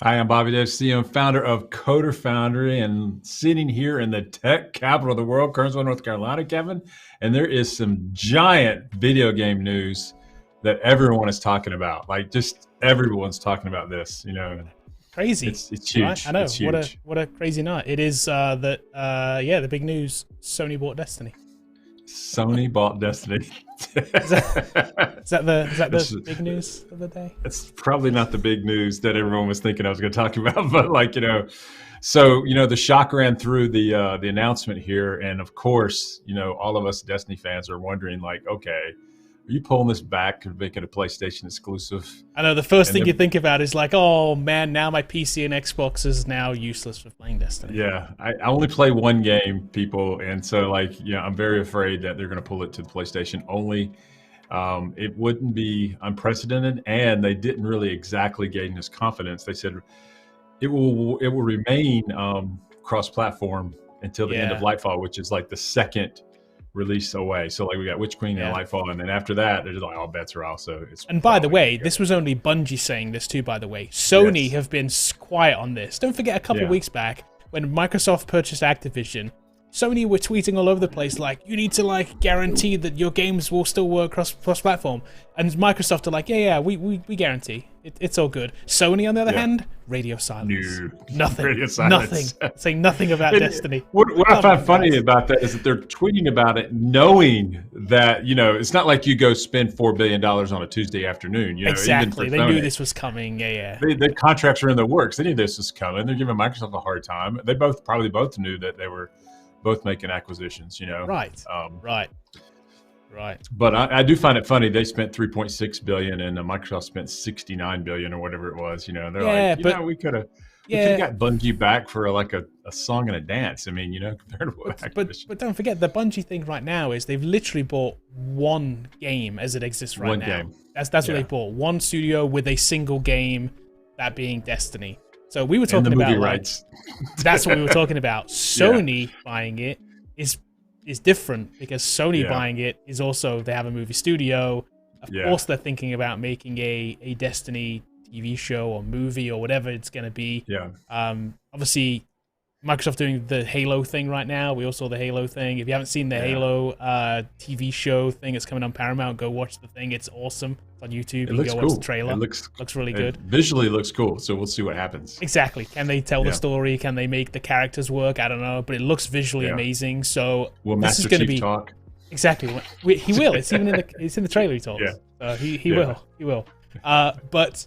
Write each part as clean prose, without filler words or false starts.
Hi, I'm Bobby Dave, CEO and founder of Coder Foundry, and sitting here in the tech capital of the world, Kernersville, North Carolina, Kevin. And there is some giant video game news that everyone is talking about. Like, just everyone's talking about this. You know, crazy. It's huge. Right? I know. It's huge. What a crazy night. It is the big news. Sony bought Destiny. Sony bought Destiny. Is that the big news of the day? It's probably not the big news that everyone was thinking I was going to talk about, but the shock ran through the announcement here, and of course, all of us Destiny fans are wondering, like, okay, are you pulling this back and making a PlayStation exclusive? I know the first thing you think about is like, oh man, now my PC and Xbox is now useless for playing Destiny. Yeah, I only play one game, people, and so I'm very afraid that they're going to pull it to the PlayStation only. It wouldn't be unprecedented, and they didn't really exactly gain us confidence. They said it will remain cross-platform until the end of Lightfall, which is like the second release away. So like we got Witch Queen and Lightfall, and then after that, there's like all bets are off. So it's. And by the way, this was only Bungie saying this too. By the way, Sony have been quiet on this. Don't forget, a couple of weeks back when Microsoft purchased Activision, Sony were tweeting all over the place like, you need to like guarantee that your games will still work cross-platform. And Microsoft are like, we guarantee. It's all good. Sony, on the other hand, radio silence. Nothing. Radio silence. Nothing. Saying nothing about Destiny. What I find funny about that is that they're tweeting about it knowing that, it's not like you go spend $4 billion on a Tuesday afternoon. Exactly. They knew this was coming. The contracts are in the works. They knew this was coming. They're giving Microsoft a hard time. They probably both knew that they were both making acquisitions, Right. But I do find it funny. They spent $3.6 billion, and Microsoft spent $69 billion or whatever it was. They're we could have got Bungie back for like a song and a dance. I mean, compared to what but don't forget, the Bungie thing right now is they've literally bought one game as it exists right now. Game. That's what they bought. One studio with a single game, that being Destiny. So we were talking about rights. That's what we were talking about. Sony buying it is different, because Sony buying it is also, they have a movie studio. Of course, they're thinking about making a Destiny TV show or movie or whatever it's going to be. Obviously, Microsoft doing the Halo thing right now. We all saw the Halo thing. If you haven't seen the Halo TV show thing, it's coming on Paramount. Go watch the thing. It's awesome. It's on YouTube. You can go watch the trailer. It looks really good. Visually looks cool. So we'll see what happens. Exactly. Can they tell the story? Can they make the characters work? I don't know. But it looks visually amazing. So will Master Chief talk? Exactly. He will. It's even in the trailer. He talks. He will. He will. But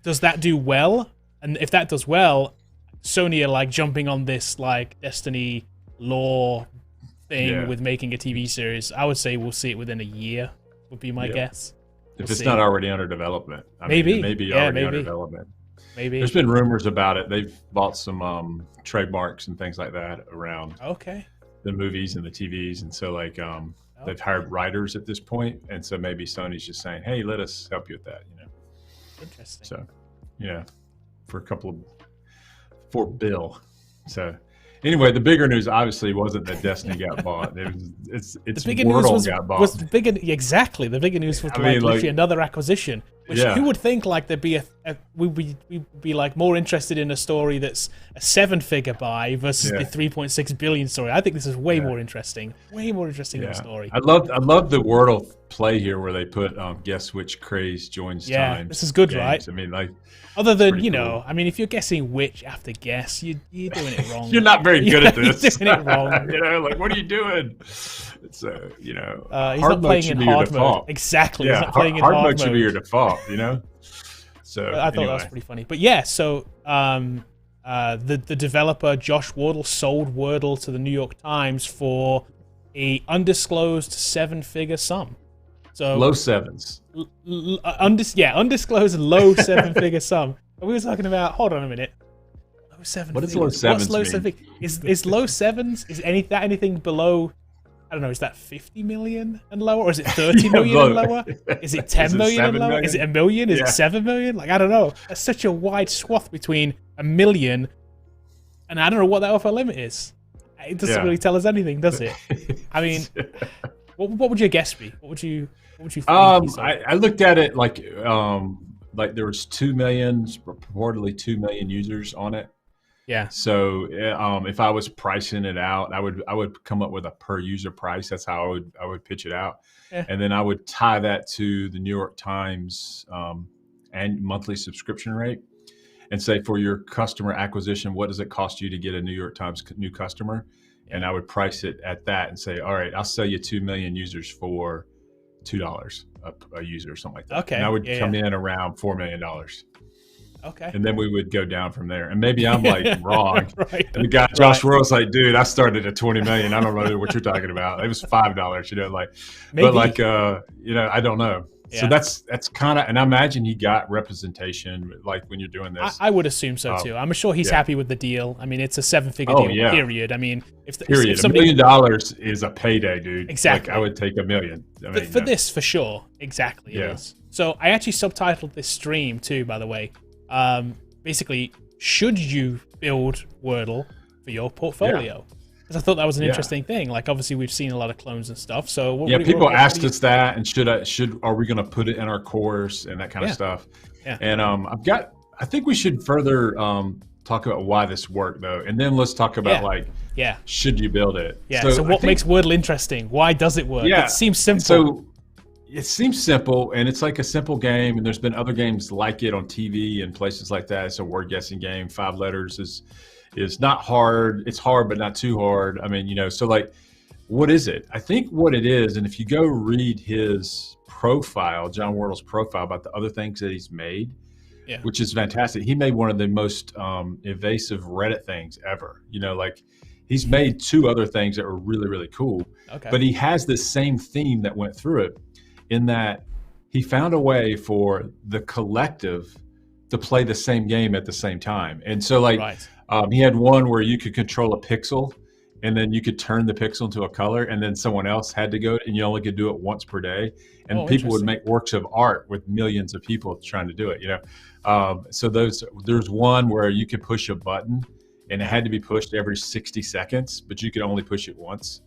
does that do well? And if that does well, Sony are like jumping on this like Destiny lore thing with making a TV series. I would say we'll see it within a year, would be my guess. If it's not already under development. Maybe under development. Maybe. There's been rumors about it. They've bought some trademarks and things like that around the movies and the TVs. And so they've hired writers at this point. And so maybe Sony's just saying, hey, let us help you with that, Interesting. So, for Bill. So anyway, the bigger news obviously wasn't that Destiny got bought. It's the bigger Wordle news got bought. Was the bigger, exactly. The bigger news was literally another acquisition. Which who would think like there'd be we'd be like more interested in a story that's a 7-figure buy versus the 3.6 billion story. I think this is way more interesting. Way more interesting of a story. I love the Wordle play here where they put guess which craze joins times. This is good, games. right? I mean, other than cool. I mean, if you're guessing which after guess, you're doing it wrong. You're not very good at this. You're doing it wrong. What are you doing? It's he's not playing in hard mode. Exactly. He's not playing in hard mode. Should be your default. So I thought that was pretty funny. But so the developer Josh Wardle sold Wordle to the New York Times for a undisclosed 7-figure sum. So low sevens. Undisclosed low 7-figure sum. And we were talking about. Hold on a minute. Low 7. What does low sevens mean? What's low 7? Is low sevens? Is anything below? I don't know, is that 50 million and lower? Or is it 30 million and lower? Is it 10 million and lower? Million? Is it 1 million? Is it 7 million? Like, I don't know. That's such a wide swath between 1 million and I don't know what that upper limit is. It doesn't really tell us anything, does it? I mean, what would your guess be? What would you think? I looked at it like like there was 2 million, purportedly 2 million users on it. Yeah. So if I was pricing it out, I would come up with a per user price. That's how I would pitch it out. Yeah. And then I would tie that to the New York Times and monthly subscription rate, and say, for your customer acquisition, what does it cost you to get a New York Times new customer? And I would price it at that and say, all right, I'll sell you 2 million users for $2 a user or something like that. Okay. And I would come in around $4 million. Okay. And then we would go down from there. And maybe I'm like wrong. Right. And the guy, Josh World's like, dude, I started at 20 million. I don't know what you're talking about. It was $5, like, maybe. But like, I don't know. Yeah. So that's kind of, and I imagine he got representation, like when you're doing this. I would assume so too. I'm sure he's happy with the deal. I mean, it's a 7-figure deal, period. I mean, if somebody, $1 million is a payday, dude. Exactly. Like, I would take $1 million. I mean, for this, for sure. Exactly. It is. So I actually subtitled this stream too, by the way. Basically, should you build Wordle for your portfolio? Because I thought that was an interesting thing. Like, obviously, we've seen a lot of clones and stuff. So people asked us that, and are we going to put it in our course and that kind of stuff? Yeah. And I think we should further talk about why this worked though, and then let's talk about should you build it? Yeah. So what makes Wordle interesting? Why does it work? Yeah. It seems simple. So it seems simple, and it's like a simple game, and there's been other games like it on TV and places like that. It's a word guessing game. 5 letters is not hard. It's hard, but not too hard. I mean, so like, what is it? I think what it is, and if you go read his profile, John Wordle's profile, about the other things that he's made, which is fantastic. He made one of the most evasive Reddit things ever. Like, he's made 2 other things that were really, really cool. Okay. But he has this same theme that went through it, in that he found a way for the collective to play the same game at the same time. And so like, he had one where you could control a pixel, and then you could turn the pixel into a color, and then someone else had to go, and you only could do it once per day. And people would make works of art with millions of people trying to do it, So there's one where you could push a button, and it had to be pushed every 60 seconds, but you could only push it once.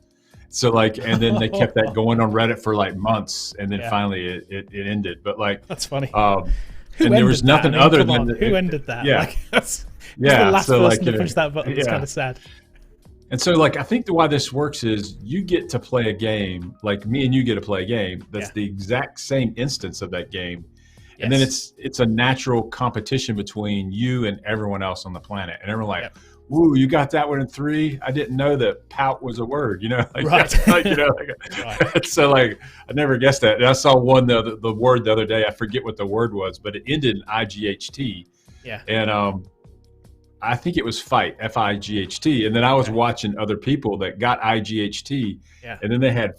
So like, and then they kept that going on Reddit for like months, and then finally it ended. But like, that's funny. And there was nothing other than who ended that? Yeah, like, that's the last person to push that button. It's kind of sad. And so like, I think why this works is you get to play a game, like me and you get to play a game that's the exact same instance of that game. And then it's a natural competition between you and everyone else on the planet. And everyone like, woo, you got that one in 3? I didn't know that pout was a word, Like, right. Like, so like, I never guessed that. And I saw one, the word the other day, I forget what the word was, but it ended in IGHT. Yeah. And I think it was fight, FIGHT. And then I was watching other people that got IGHT, and then they had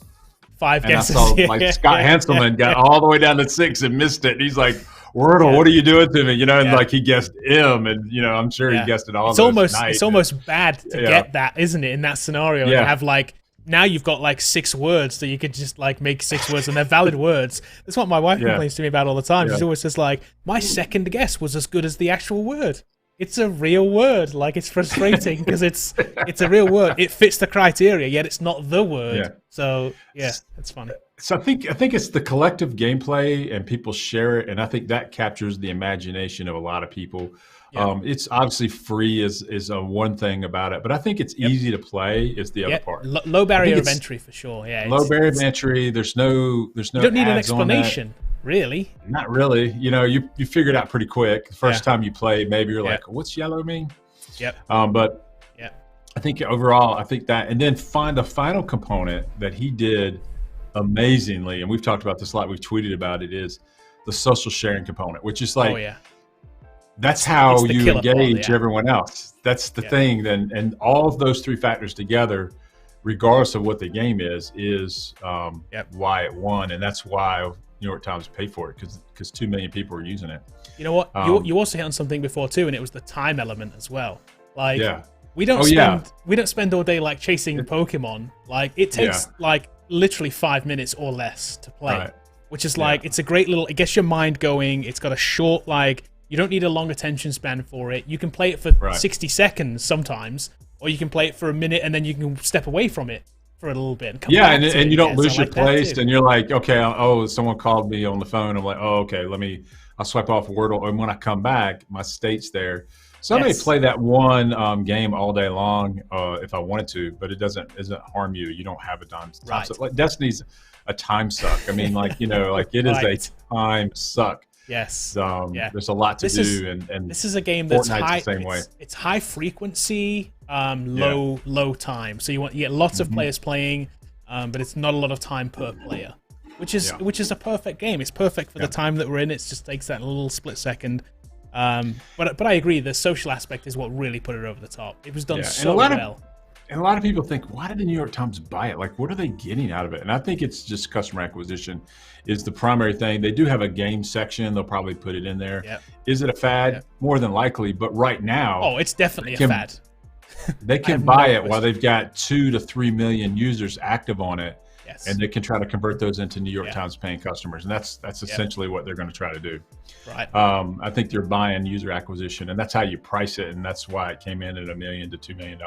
5 guesses. I saw like Scott Hanselman got all the way down to 6 and missed it. And he's like, Wordle, what are you doing to me? And like, he guessed M, and I'm sure he guessed it all. It's almost bad to get that, isn't it? In that scenario, and have like, now you've got like 6 words that you could just like make 6 words, and they're valid words. That's what my wife complains to me about all the time. She's always just like, my second guess was as good as the actual word. It's a real word. Like, it's frustrating because it's a real word. It fits the criteria, yet it's not the word. Yeah. So it's funny. So I think it's the collective gameplay, and people share it, and I think that captures the imagination of a lot of people. Yeah. It's obviously free is one thing about it, but I think it's easy to play is the other part. Low barrier of entry for sure. Yeah. Low barrier of entry. There's no. You don't need an explanation. Really? Not really. You figure it out pretty quick. The first time you play, maybe you're like, what's yellow mean? Yep. But I think overall, I think that, and then find a final component that he did amazingly, and we've talked about this a lot, we've tweeted about it, is the social sharing component, which is like, that's how you engage everyone else. That's the thing. And all of those 3 factors together, regardless of what the game is why it won. And that's why New York Times paid for it, because 2 million people were using it. You know what? You also hit on something before too, and it was the time element as well. Like, we don't spend all day like chasing Pokemon. Like, it takes like literally 5 minutes or less to play, which is like, it's a great little, it gets your mind going. It's got a short, like, you don't need a long attention span for it. You can play it for 60 seconds sometimes, or you can play it for a minute and then you can step away from it for a little bit. And come back and you don't lose your place, and you're like, okay, someone called me on the phone. I'm like, oh, okay, let me I'll swipe off Wordle, and when I come back, my state's there. So I may Yes. play that one game all day long if I wanted to, but it doesn't harm you. You don't have a time Right. suck. Like Destiny's a time suck. I mean, like, you know, like it is Right. a time suck. Yes. There's a lot to do, and this is a game that's Fortnite's high. the same way. It's high frequency, low time. So you get lots of players playing, but it's not a lot of time per player, which is a perfect game. It's perfect for the time that we're in. It just takes that little split second. But I agree, the social aspect is what really put it over the top. It was done so well. And a lot of people think, why did the New York Times buy it? Like, what are they getting out of it? And I think it's just customer acquisition is the primary thing. They do have a game section. They'll probably put it in there. Yep. Is it a fad? Yep. More than likely. But right now, oh, it's definitely a fad. They can buy it while they've got 2 to 3 million users active on it. Yes. And they can try to convert those into New York Times paying customers. And that's essentially what they're going to try to do. Right. I think they're buying user acquisition, and that's how you price it. And that's why it came in at $1 million to $2 million.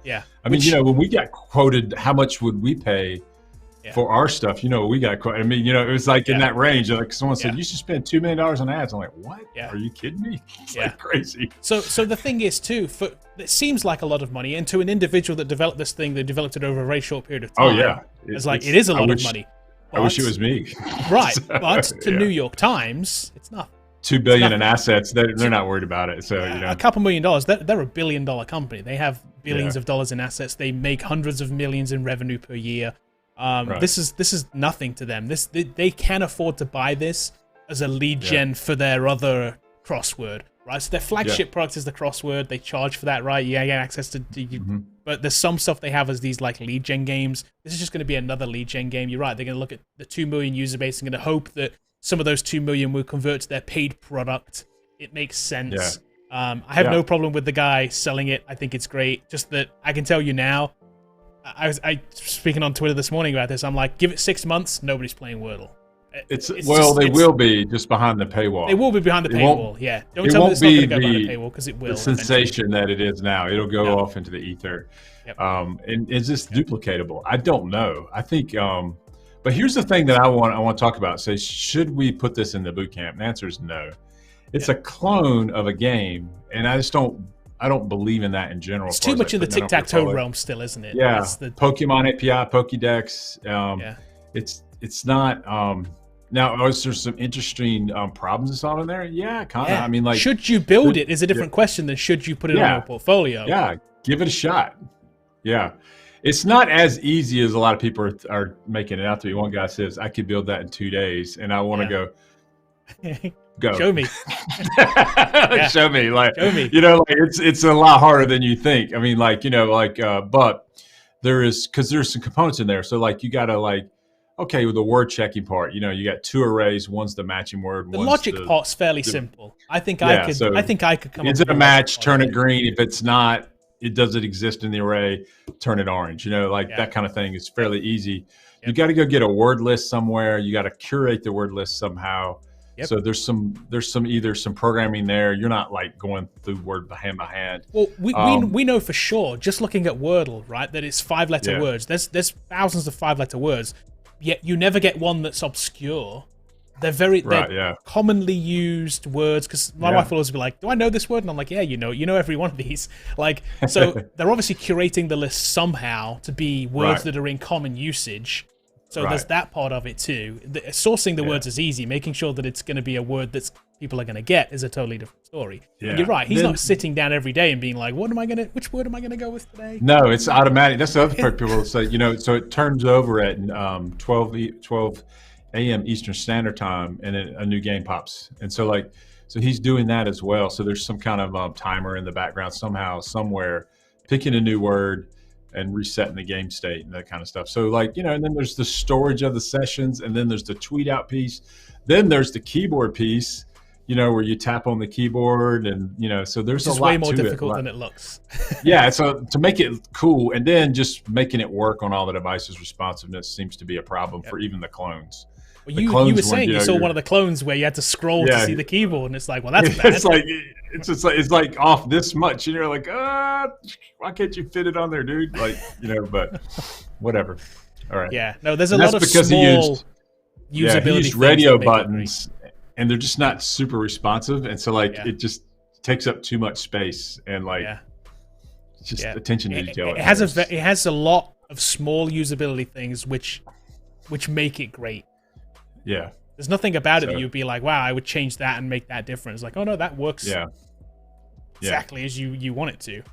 Yeah. I mean, you know, when we got quoted, how much would we pay for our stuff? You know, we got quoted. I mean, you know, it was like in that range. Like someone said, you should spend $2 million on ads. I'm like, what? Are you kidding me? It's like crazy. So the thing is too, it seems like a lot of money, and to an individual that developed this thing, they developed it over a very short period of time. Oh yeah, it is a lot of money. I wish it was me. Right, but to New York Times, it's not. $2 billion in assets. They're not worried about it. So you know, a couple $1 million. They're a $1 billion company. They have billions of dollars in assets. They make hundreds of millions in revenue per year. This is nothing to them. They can afford to buy this as a lead gen for their other crossword, right? So their flagship product is the crossword. They charge for that, right? Yeah, get access to but there's some stuff they have as these like lead gen games. This is just going to be another lead gen game. You're right. They're going to look at the 2 million user base and going to hope that some of those 2 million will convert to their paid product. It makes sense. I have no problem with the guy selling it. I think it's great. Just that I can tell you now, I was speaking on Twitter this morning about this. I'm like, give it 6 months, nobody's playing Wordle. They will be just behind the paywall. They will be behind the paywall. Don't tell me it's not going to go behind the paywall, because it will. The sensation that it is now. It'll go off into the ether. And is this duplicatable? I don't know. I think. But here's the thing that I want to talk about. Say, should we put this in the bootcamp? The answer is no. It's a clone of a game, and I don't believe in that in general. It's too much in the tic-tac-toe realm still, isn't it? Yeah. Pokemon API, Pokédex. It's not. Now, is there some interesting problems and stuff in there? Yeah, kind of. I mean, like, should you build it is a different question than should you put it on your portfolio. Yeah, give it a shot. Yeah. It's not as easy as a lot of people are making it out to be. One guy says, I could build that in 2 days, and I want to go. Show me. Show me. Like, show me. You know, like it's a lot harder than you think. I mean, like, you know, like, but because there's some components in there. So, like, you got to, like, okay, with the word checking part, you know, you got 2 arrays. One's the matching word. The logic part's fairly simple. I think I could come up with is it a match? Turn it green. If it's not, does it exist in the array? Turn it orange. You know, like that kind of thing is fairly easy. You got to go get a word list somewhere. You got to curate the word list somehow. So there's some programming there. You're not like going through word hand by hand. Well, we know for sure, just looking at Wordle, right, that it's 5-letter words. There's thousands of 5-letter words, yet you never get one that's obscure. They're commonly used words, because my wife will always be like, do I know this word? And I'm like, yeah, you know every one of these. Like, so they're obviously curating the list somehow to be words that are in common usage. So there's that part of it too. Sourcing the words is easy. Making sure that it's going to be a word that people are going to get is a totally different story. And you're right. He's not sitting down every day and being like, which word am I going to go with today? No, it's automatic. That's the other part people say, you know, so it turns over at 12 a.m. Eastern Standard Time, and a new game pops. And so, like, so he's doing that as well. So there's some kind of timer in the background somehow, somewhere, picking a new word and resetting the game state and that kind of stuff. So, like, you know, and then there's the storage of the sessions, and then there's the tweet out piece. Then there's the keyboard piece, you know, where you tap on the keyboard, and, you know, so there's a lot to it. It's way more difficult than it looks. So to make it cool, and then just making it work on all the devices, responsiveness seems to be a problem for even the clones. Well, you were saying you saw one of the clones where you had to scroll to see the keyboard, and it's like, well, that's bad. It's like off this much, and you're like, why can't you fit it on there, dude? Like, you know, but whatever. All right. Yeah. No, there's a lot of small usability. he used radio buttons, and they're just not super responsive, and so like it just takes up too much space, and like just attention to detail. It has a lot of small usability things which make it great. Yeah, there's nothing about it that you'd be like, wow, I would change that and make that difference. Like, oh no, that works exactly as you want it to.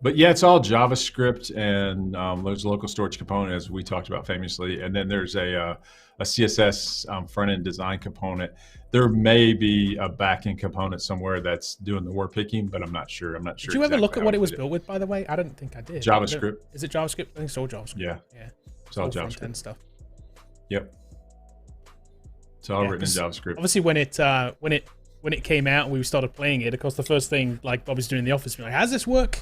But yeah, it's all JavaScript, and there's a local storage component, as we talked about famously, and then there's a CSS front-end design component. There may be a back-end component somewhere that's doing the word picking, but I'm not sure. Did you ever look at what it was built with, by the way? I don't think I did. JavaScript. Is it JavaScript? I think it's all JavaScript. Yeah. It's all JavaScript. Front-end stuff. Yep. It's all written in JavaScript. Obviously, when it came out and we started playing it, of course, the first thing like Bobby's doing in the office, like, how does this work?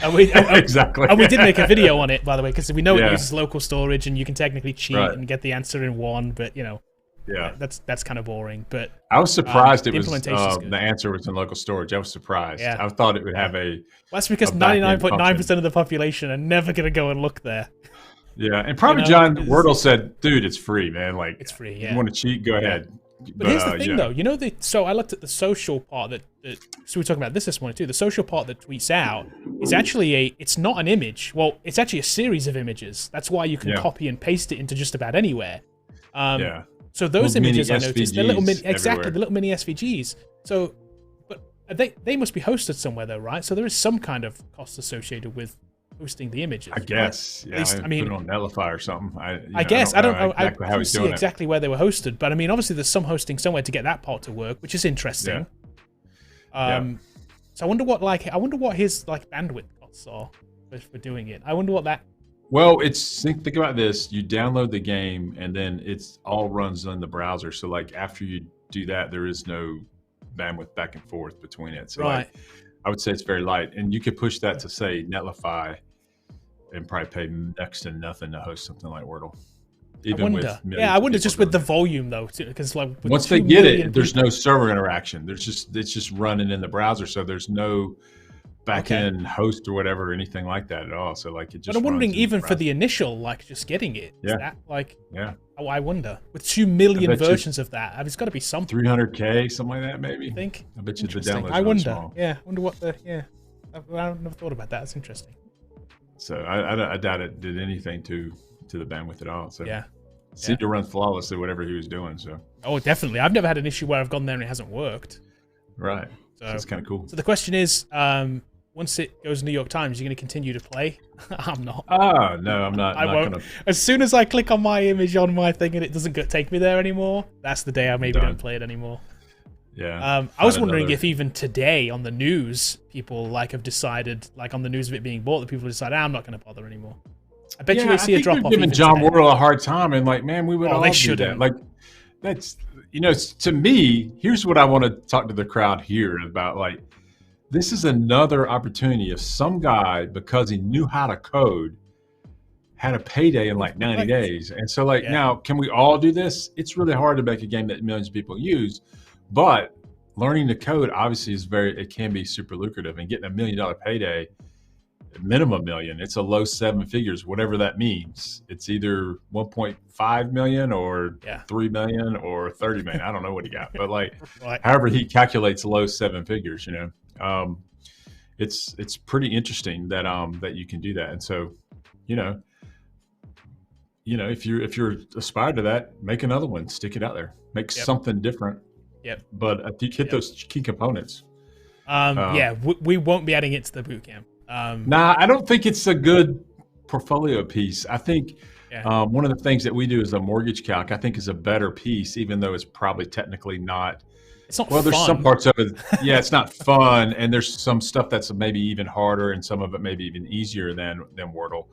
Exactly. And we did make a video on it, by the way, because we know it uses local storage and you can technically cheat and get the answer in one, but you know, that's kind of boring. But I was surprised it was the answer was in local storage. I was surprised. Yeah. I thought it would have a. Well, that's because 99.9% of the population are never going to go and look there. Yeah, and probably John Wordle said, "Dude, it's free, man. Like, it's free. You want to cheat? Go ahead." But here's the thing, though. You know, so I looked at the social part that so we're talking about this morning too. The social part that tweets out is actually it's not an image. Well, it's actually a series of images. That's why you can copy and paste it into just about anywhere. So those images I noticed, they're little mini, the little mini SVGs. So, but they must be hosted somewhere though, right? So there is some kind of cost associated with hosting the images. I guess. Right? Yeah, I mean, put it on Netlify or something. I guess I don't know exactly how he's doing it. Exactly where they were hosted, but I mean, obviously, there's some hosting somewhere to get that part to work, which is interesting. So I wonder what his like bandwidth costs are for doing it. I wonder what that. Well, think about this: you download the game, and then it's all runs in the browser. So like after you do that, there is no bandwidth back and forth between it. So like, I would say it's very light, and you could push that to say Netlify and probably pay next to nothing to host something like Wordle. I wonder just with the volume though, because like once they get it, there's no server interaction. It's just running in the browser, so there's no back-end host or whatever or anything like that at all. So like it just. But I'm wondering even for the initial, like just getting it, is that like Oh, I wonder with 2 million versions of that, it's got to be something. 300K, something like that, maybe. I think. I bet you the downloads. I wonder. Small. Yeah, I wonder what the I've never thought about that. That's interesting. So I doubt it did anything to the bandwidth at all. So seemed to run flawlessly whatever he was doing. So definitely. I've never had an issue where I've gone there and it hasn't worked. Right. So that's kind of cool. So the question is, once it goes New York Times, you're going to continue to play? I'm not. Oh no, I'm not. I won't. Gonna... As soon as I click on my image on my thing and it doesn't take me there anymore, that's the day I maybe don't play it anymore. Yeah. I was wondering if even today on the news, people like have decided, like on the news of it being bought, that people decide, I'm not going to bother anymore. I bet you they see a drop off. Giving John Wordle a hard time, and like, man, we would all do that. Like, that's to me. Here's what I want to talk to the crowd here about. Like, this is another opportunity of some guy, because he knew how to code, had a payday in like 90 days. And so like now, can we all do this? It's really hard to make a game that millions of people use. But learning to code obviously it can be super lucrative, and getting $1 million payday, minimum million, it's a low 7 figures, whatever that means. It's either 1.5 million or 3 million or 30 million. I don't know what he got, but like, however he calculates low 7 figures, it's pretty interesting that you can do that. And so, if you're aspired to that, make another one, stick it out there, make something different. Yep. But I think hit those key components. We won't be adding it to the bootcamp. Nah, I don't think it's a good portfolio piece. I think one of the things that we do is a mortgage calc, I think is a better piece, even though it's probably technically not. It's not well, fun. There's some parts of it. Yeah, it's not fun. And there's some stuff that's maybe even harder, and some of it maybe even easier than Wordle.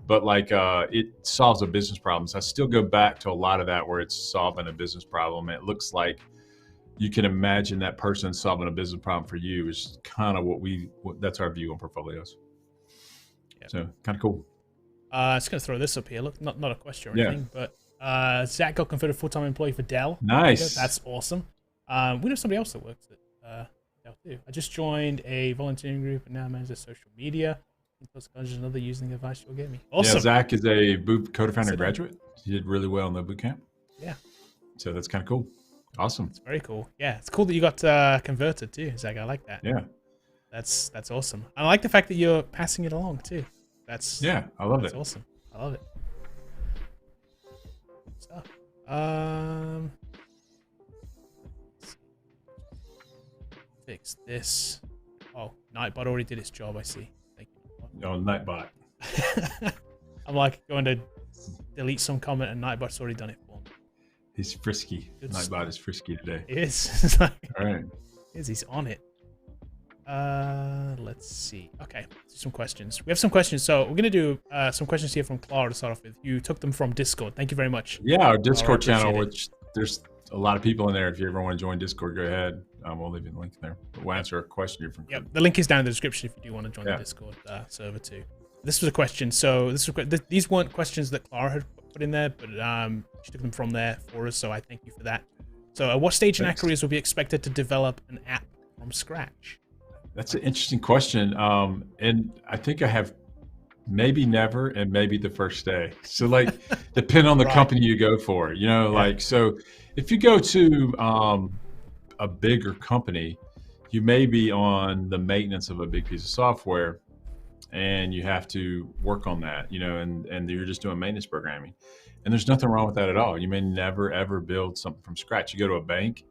But like it solves a business problem. So I still go back to a lot of that where it's solving a business problem. It looks like you can imagine that person solving a business problem for you is kind of that's our view on portfolios. Yep. So kind of cool. Just going to throw this up here. Look, not a question or anything, but Zach got converted full-time employee for Dell. Nice. That's awesome. We know somebody else that works at Dell too. I just joined a volunteering group and now manage their social media. Another using advice you'll give me. Awesome. Yeah, Zach is a Coder Foundry graduate. He did really well in the bootcamp. Yeah. So that's kind of cool. Awesome. It's very cool. Yeah, it's cool that you got converted too, Zach. I like that. Yeah. That's awesome. I like the fact that you're passing it along too. Yeah, I love it. That's awesome. I love it. Good stuff. Fix this. Oh, Nightbot already did its job. I see. Thank you. Oh, Nightbot. I'm like going to delete some comment, and Nightbot's already done it for me. He's frisky. Nightbot is frisky today. It is. All right. He's on it. Let's see. Okay, let's do some questions. We have some questions. So we're gonna do some questions here from Clara to start off with. You took them from Discord. Thank you very much. Yeah, our Discord channel, which there's a lot of people in there. If you ever want to join Discord, go ahead. We'll leave you the link there. But we'll answer a question here from. Yep, the link is down in the description if you do want to join the Discord server too. This was a question. So these weren't questions that Clara had put in there, but she took them from there for us. So I thank you for that. So at what stage in Acquisition will be expected to develop an app from scratch? That's an interesting question. And I think I have maybe never and maybe the first day. So like, depend on the company you go for, like, so if you go to a bigger company, you may be on the maintenance of a big piece of software and you have to work on that, and you're just doing maintenance programming. And there's nothing wrong with that at all. You may never, ever build something from scratch. You go to a bank,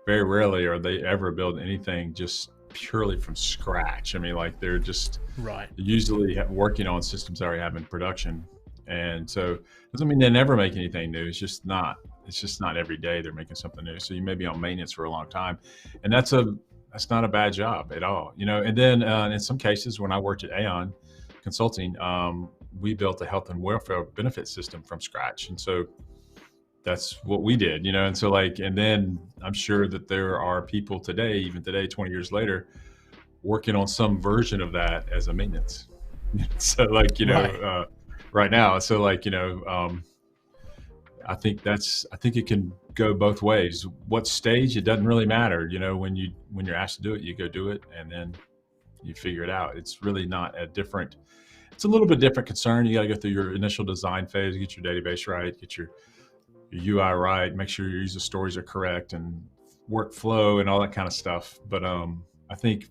very rarely are they ever build anything just purely from scratch. I mean, like they're just usually working on systems they already have in production. And so it doesn't mean they never make anything new. It's just not every day they're making something new. So you may be on maintenance for a long time, and that's not a bad job at all, And then in some cases, when I worked at Aon Consulting, we built a health and welfare benefit system from scratch. And so that's what we did, and so and then I'm sure that there are people today, even today, 20 years later, working on some version of that as a maintenance. So right now. So I think it can go both ways. What stage, it doesn't really matter. When you're asked to do it, you go do it and then you figure it out. It's really not it's a little bit different concern. You got to go through your initial design phase, get your database right, get your UI right, make sure your user stories are correct and workflow and all that kind of stuff. But I think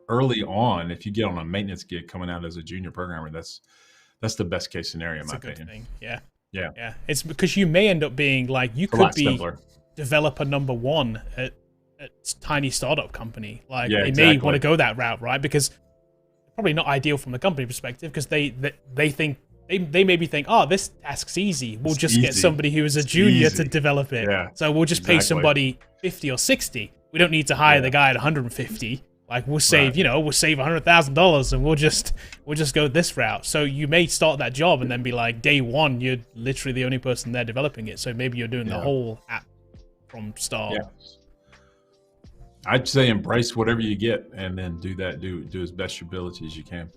early on, if you get on a maintenance gig coming out as a junior programmer, that's the best case scenario in my opinion. Thing. Yeah. Yeah. It's because you may end up being like, you could be simpler. Developer number one at tiny startup company. Like they may want to go that route, right? Because probably not ideal from the company perspective, because they think they maybe think, oh, this task's easy. We'll just get somebody who is a junior to develop it. Yeah, so we'll just pay somebody 50 or 60. We don't need to hire the guy at 150. Like we'll save, we'll save $100,000 and we'll just go this route. So you may start that job and then be like, day one, you're literally the only person there developing it. So maybe you're doing the whole app from start. Yeah. I'd say embrace whatever you get and then do as best your ability as you can.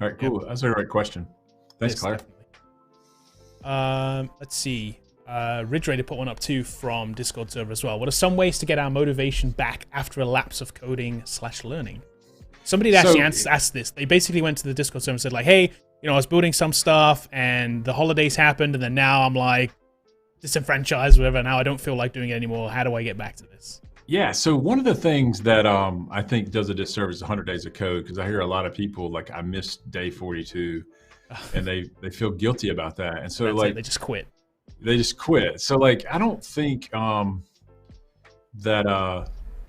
All right, cool. Yep. That's a great question. Thanks, Claire. Let's see. Ridge Raider put one up too from Discord server as well. What are some ways to get our motivation back after a lapse of coding/learning? Somebody actually asked this. They basically went to the Discord server and said like, hey, I was building some stuff and the holidays happened and then now I'm like disenfranchised, whatever. Now I don't feel like doing it anymore. How do I get back to this? Yeah, so one of the things that I think does a disservice is 100 days of code, because I hear a lot of people like, I missed day 42 and they feel guilty about that. And so they just quit. So I don't think that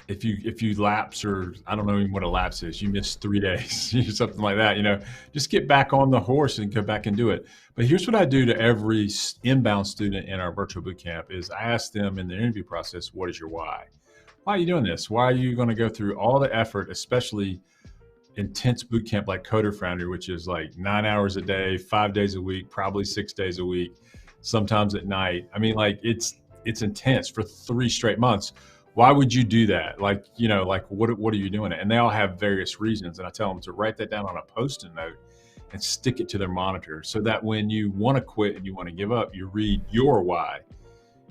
if you lapse, or I don't know even what a lapse is, you miss 3 days, something like that, just get back on the horse and go back and do it. But here's what I do to every inbound student in our virtual bootcamp is I ask them in the interview process, what is your why? Why are you doing this? Why are you going to go through all the effort, especially intense bootcamp like Coder Foundry, which is like 9 hours a day, 5 days a week, probably 6 days a week, sometimes at night. I mean, it's intense for 3 straight months. Why would you do that? What are you doing it? And they all have various reasons. And I tell them to write that down on a Post-it note and stick it to their monitor so that when you want to quit and you want to give up, you read your why.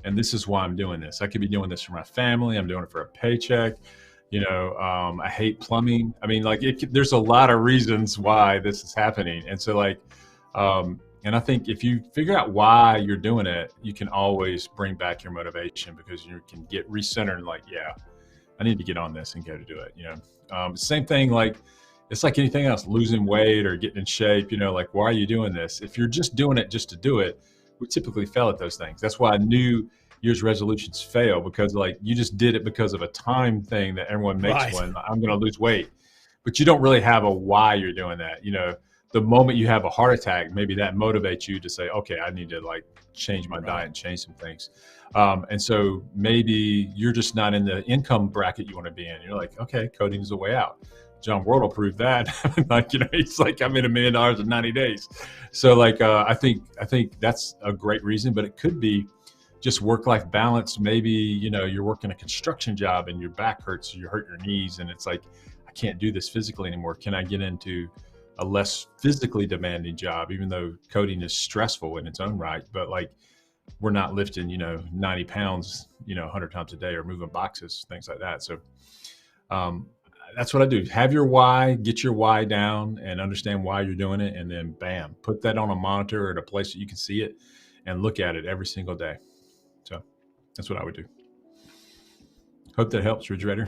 And this is why I'm doing this. I could be doing this for my family. I'm doing it for a paycheck. I hate plumbing. I mean, there's a lot of reasons why this is happening. And so And I think if you figure out why you're doing it, you can always bring back your motivation, because you can get recentered and like, yeah, I need to get on this and go to do it. Same thing, like it's like anything else, losing weight or getting in shape, like, why are you doing this? If you're just doing it just to do it, we typically fail at those things. That's why New Year's resolutions fail, because like you just did it because of a time thing that everyone makes when I'm going to lose weight, but you don't really have a why you're doing that. The moment you have a heart attack, maybe that motivates you to say, okay, I need to like change my diet and change some things. And so maybe you're just not in the income bracket you want to be in. You're like, okay, coding is the way out. John Wordle proved that. Like, he's like, I made $1 million in 90 days. So like, I think that's a great reason, but it could be just work-life balance. Maybe, you're working a construction job and your back hurts, you hurt your knees, and it's like, I can't do this physically anymore. Can I get into a less physically demanding job, even though coding is stressful in its own right, but like we're not lifting, 90 pounds, 100 times a day, or moving boxes, things like that. So that's what I do. Have your why, get your why down and understand why you're doing it. And then bam, put that on a monitor at a place that you can see it and look at it every single day. So that's what I would do. Hope that helps, Refrigerator.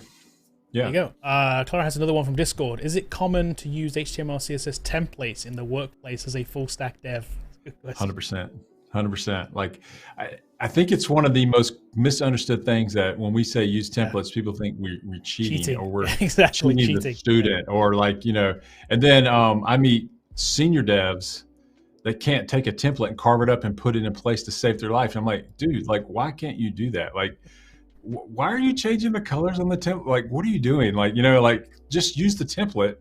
Yeah. There you go. Clara has another one from Discord. Is it common to use HTML, CSS templates in the workplace as a full stack dev? 100%. 100%. Like, I think it's one of the most misunderstood things that when we say use templates, people think we're cheating or we're cheating the student, or like, and then I meet senior devs that can't take a template and carve it up and put it in place to save their life. And I'm like, dude, like, why can't you do that? Like, why are you changing the colors on the template? Like, what are you doing? Like, like just use the template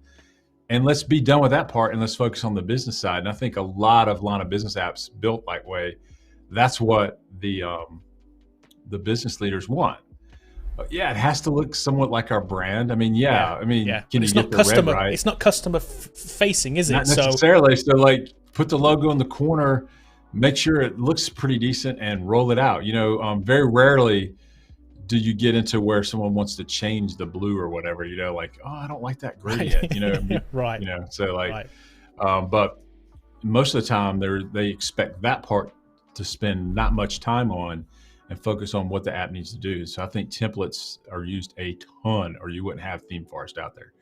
and let's be done with that part and let's focus on the business side. And I think a lot of line of business apps built that way, that's what the business leaders want. But yeah, it has to look somewhat like our brand. I mean, can you get the red right? It's not customer facing, is it? Not necessarily. So like, put the logo in the corner, make sure it looks pretty decent, and roll it out. Very rarely do you get into where someone wants to change the blue or whatever, like, oh, I don't like that gradient, right. So like, but most of the time they expect that part to spend not much time on and focus on what the app needs to do. So I think templates are used a ton, or you wouldn't have Theme Forest out there.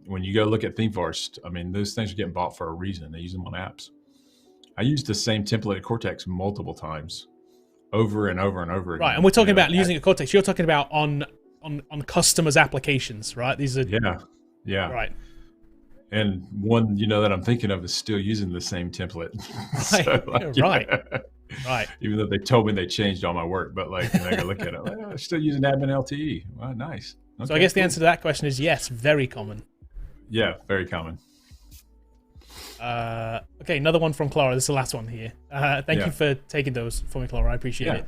When you go look at Theme Forest, I mean, those things are getting bought for a reason. They use them on apps. I used the same template at Cortex multiple times, over and over and over again. Right, and we're talking about using a Cortex. You're talking about on customers' applications, right? These are yeah. Right. And one that I'm thinking of is still using the same template. Right. So, like, right. Even though they told me they changed all my work, but like, I go look at it, like, I'm still using admin LTE. Wow, nice. Okay, so I guess the answer to that question is yes, very common. Yeah, very common. Okay, another one from Clara. This is the last one here. Thank you for taking those for me, Clara. I appreciate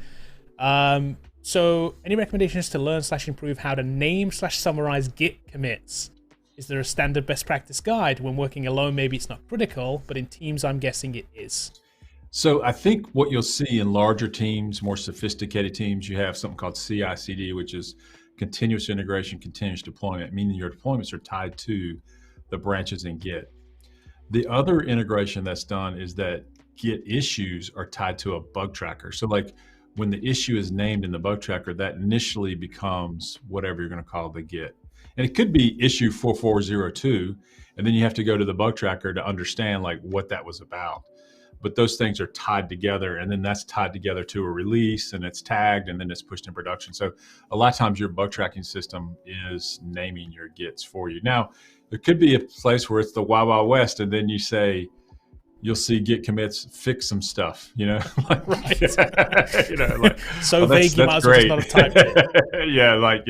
it. So any recommendations to learn/improve how to name/summarize Git commits? Is there a standard best practice guide? When working alone, maybe it's not critical, but in teams, I'm guessing it is. So I think what you'll see in larger teams, more sophisticated teams, you have something called CI/CD, which is continuous integration, continuous deployment, meaning your deployments are tied to the branches in Git. The other integration that's done is that Git issues are tied to a bug tracker. So like when the issue is named in the bug tracker, that initially becomes whatever you're going to call the Git. And it could be issue 4402, and then you have to go to the bug tracker to understand like what that was about. But those things are tied together, and then that's tied together to a release, and it's tagged, and then it's pushed in production. So a lot of times your bug tracking system is naming your Gits for you. Now, there could be a place where it's the Wild Wild West, and then you'll see Git commits fix some stuff, like, right. Like, so vague you might as well just not have typed it. Yeah, like,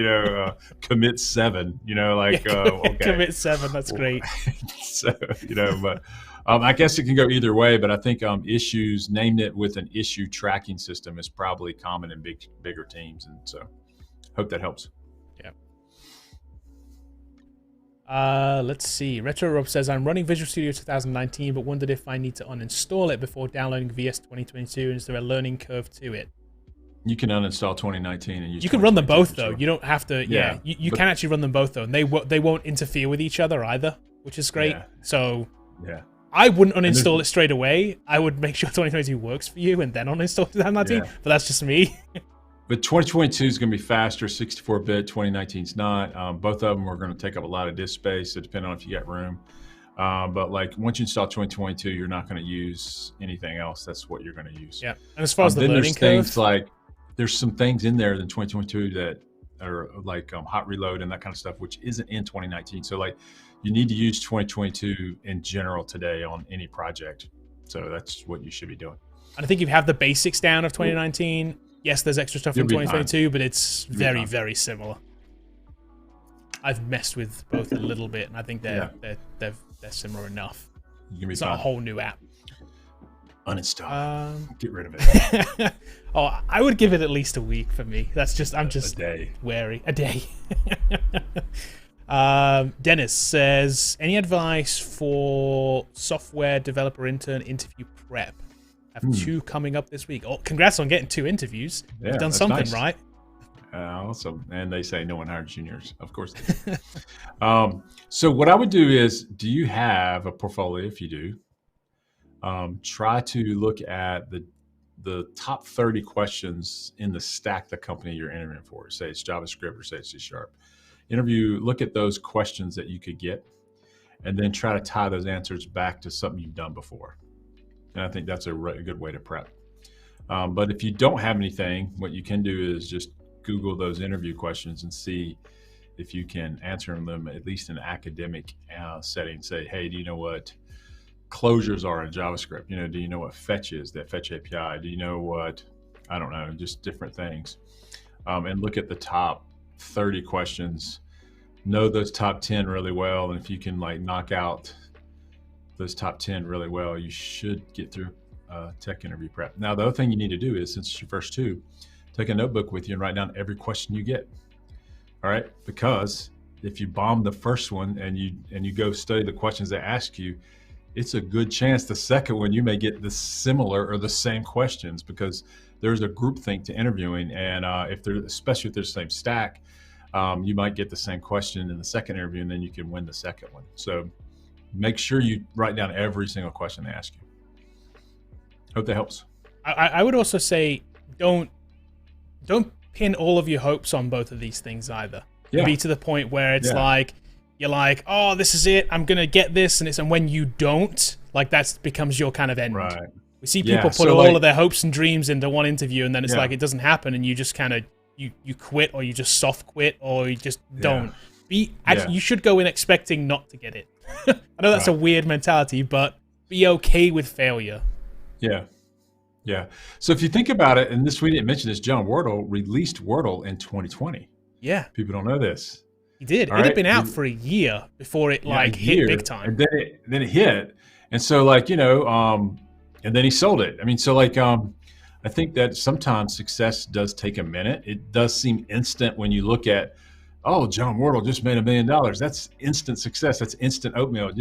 commit 7, like, okay. Commit 7, that's great. So, but I guess it can go either way, but I think issues, named it with an issue tracking system is probably common in bigger teams. And so hope that helps. Let's see. Retro Rob says, I'm running Visual Studio 2019, but wondered if I need to uninstall it before downloading VS 2022. And is there a learning curve to it? You can uninstall 2019 and use. You can run them both though. You don't have to. Yeah, you can actually run them both though, and they won't interfere with each other either, which is great. So I wouldn't uninstall it straight away. I would make sure 2022 works for you and then uninstall 2019. Yeah. But that's just me. But 2022 is going to be faster. 64-bit. 2019 is not. Both of them are going to take up a lot of disk space. So depending on if you got room. But like once you install 2022, you're not going to use anything else. That's what you're going to use. Yeah. And as far as the learning curve, things like there's some things in there in 2022 that are like hot reload and that kind of stuff, which isn't in 2019. So like you need to use 2022 in general today on any project. So that's what you should be doing. And I think if you have the basics down of 2019, yes, there's extra stuff in 2022, but it's very, very similar. I've messed with both a little bit, and I think they're similar enough. It's not a whole new app. Uninstall. Get rid of it. Oh, I would give it at least a week for me. That's just I'm just a day. Wary. A day. Dennis says, any advice for software developer intern interview prep? I have 2 coming up this week. Oh, congrats on getting 2 interviews. Yeah, you've done something nice. Right. Awesome. And they say no one hires juniors. Of course they do. So what I would do is, do you have a portfolio? If you do, try to look at the top 30 questions in the stack the company you're interviewing for. Say it's JavaScript or say it's C#. Look at those questions that you could get, and then try to tie those answers back to something you've done before. And I think that's a good way to prep. But if you don't have anything, what you can do is just Google those interview questions and see if you can answer them at least in an academic setting. Say, hey, do you know what closures are in JavaScript? Do you know what fetch is, that fetch API? Do you know what, I don't know, just different things. And look at the top 30 questions, know those top 10 really well. And if you can like knock out those top 10 really well, you should get through tech interview prep. Now, the other thing you need to do is, since it's your first 2, take a notebook with you and write down every question you get. All right, because if you bomb the first one and you go study the questions they ask you, it's a good chance the second one you may get the similar or the same questions, because there's a groupthink to interviewing, and especially if they're the same stack, you might get the same question in the second interview, and then you can win the second one. So make sure you write down every single question they ask you. Hope that helps. I would also say don't pin all of your hopes on both of these things either. Yeah. Be to the point where it's like you're like, oh, this is it, I'm gonna get this, and when you don't, like that becomes your kind of end. Right. We see people put all of their hopes and dreams into one interview, and then it's like it doesn't happen, and you just kind of you quit, or you just soft quit, or you just don't. You should go in expecting not to get it. I know that's a weird mentality, but be okay with failure. Yeah. Yeah. So if you think about it, and we didn't mention this, John Wordle released Wordle in 2020. Yeah. People don't know this. He did. It had been out for a year before it hit big time. And then it hit. And so and then he sold it. I mean, so I think that sometimes success does take a minute. It does seem instant when you look at, oh, John Wordle just made $1 million. That's instant success. That's instant oatmeal.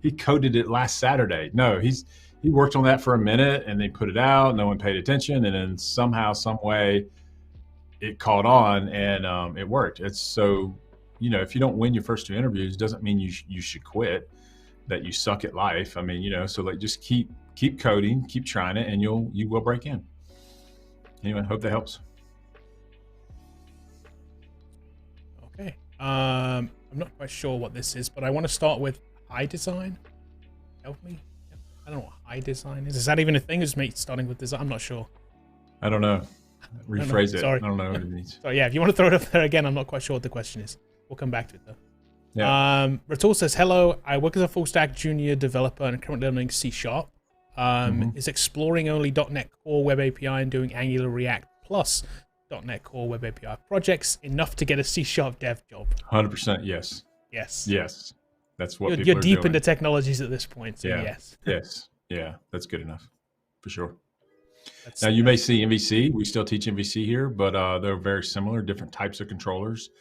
He coded it last Saturday. No, he worked on that for a minute and they put it out. No one paid attention, and then somehow, some way, it caught on and it worked. It's so, if you don't win your first 2 interviews, doesn't mean you should quit. That you suck at life. I mean, so just keep coding, keep trying it, and you will break in. Anyway, hope that helps. Okay. I'm not quite sure what this is, but I want to start with high design. Help me. I don't know what high design is. Is that even a thing? Is me starting with design? I'm not sure. I don't know. Rephrase it. Sorry. I don't know what it means. So yeah, if you want to throw it up there again, I'm not quite sure what the question is. We'll come back to it though. Yeah. Ratul says, hello, I work as a full stack junior developer and currently learning C#. Is exploring only .NET Core Web API and doing Angular React plus .NET Core Web API projects enough to get a C# dev job? 100% yes. Yes. That's what you're deep into technologies at this point, so yes. Yes. Yeah, that's good enough, for sure. Now, you may see MVC. We still teach MVC here, but they're very similar, different types of controllers.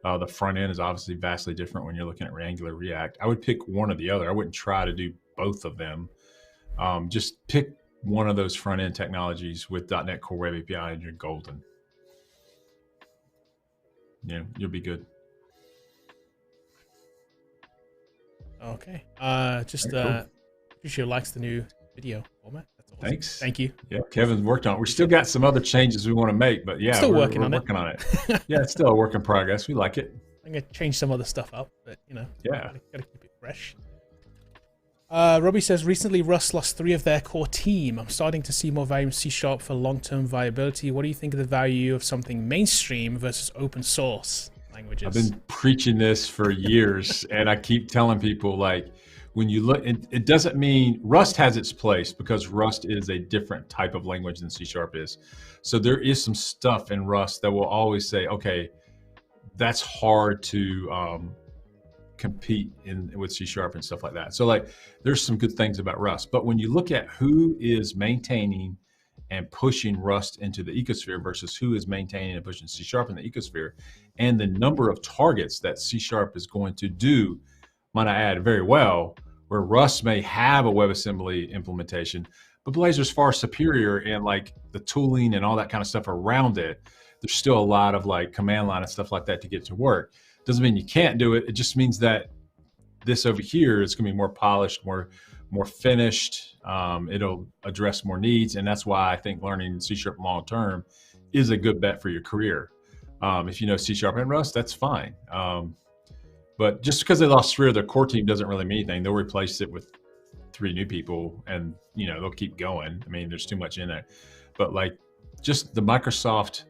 The front end is obviously vastly different when you're looking at Angular React. I would pick one or the other. I wouldn't try to do both of them. Just pick one of those front end technologies with .NET Core Web API and you're golden. You'll be good. Okay. She likes the new video format. That's awesome. Thanks. Thank you. Yeah, Kevin's worked on it. We still got some other changes we want to make, but yeah, still we're working on it. Yeah, it's still a work in progress. We like it. I'm gonna change some other stuff up, but yeah, gotta keep it fresh. Robbie says, recently Rust lost 3 of their core team. I'm starting to see more value in C# for long-term viability. What do you think of the value of something mainstream versus open source languages? I've been preaching this for years, and I keep telling people, like, when you look, it doesn't mean Rust has its place, because Rust is a different type of language than C# is. So there is some stuff in Rust that will always say, okay, that's hard to compete with C# and stuff like that. So like, there's some good things about Rust, but when you look at who is maintaining and pushing Rust into the ecosphere versus who is maintaining and pushing C# in the ecosphere, and the number of targets that C# is going to do, might I add, very well, where Rust may have a WebAssembly implementation, but Blazor's far superior in like the tooling and all that kind of stuff around it. There's still a lot of like command line and stuff like that to get to work. Doesn't mean you can't do it. It just means that this over here is going to be more polished, more finished. It'll address more needs, and that's why I think learning C# long term is a good bet for your career. If you know C# and Rust, that's fine. But just because they lost 3 of their core team doesn't really mean anything. They'll replace it with 3 new people, and they'll keep going. I mean, there's too much in it. But like, just the Microsoft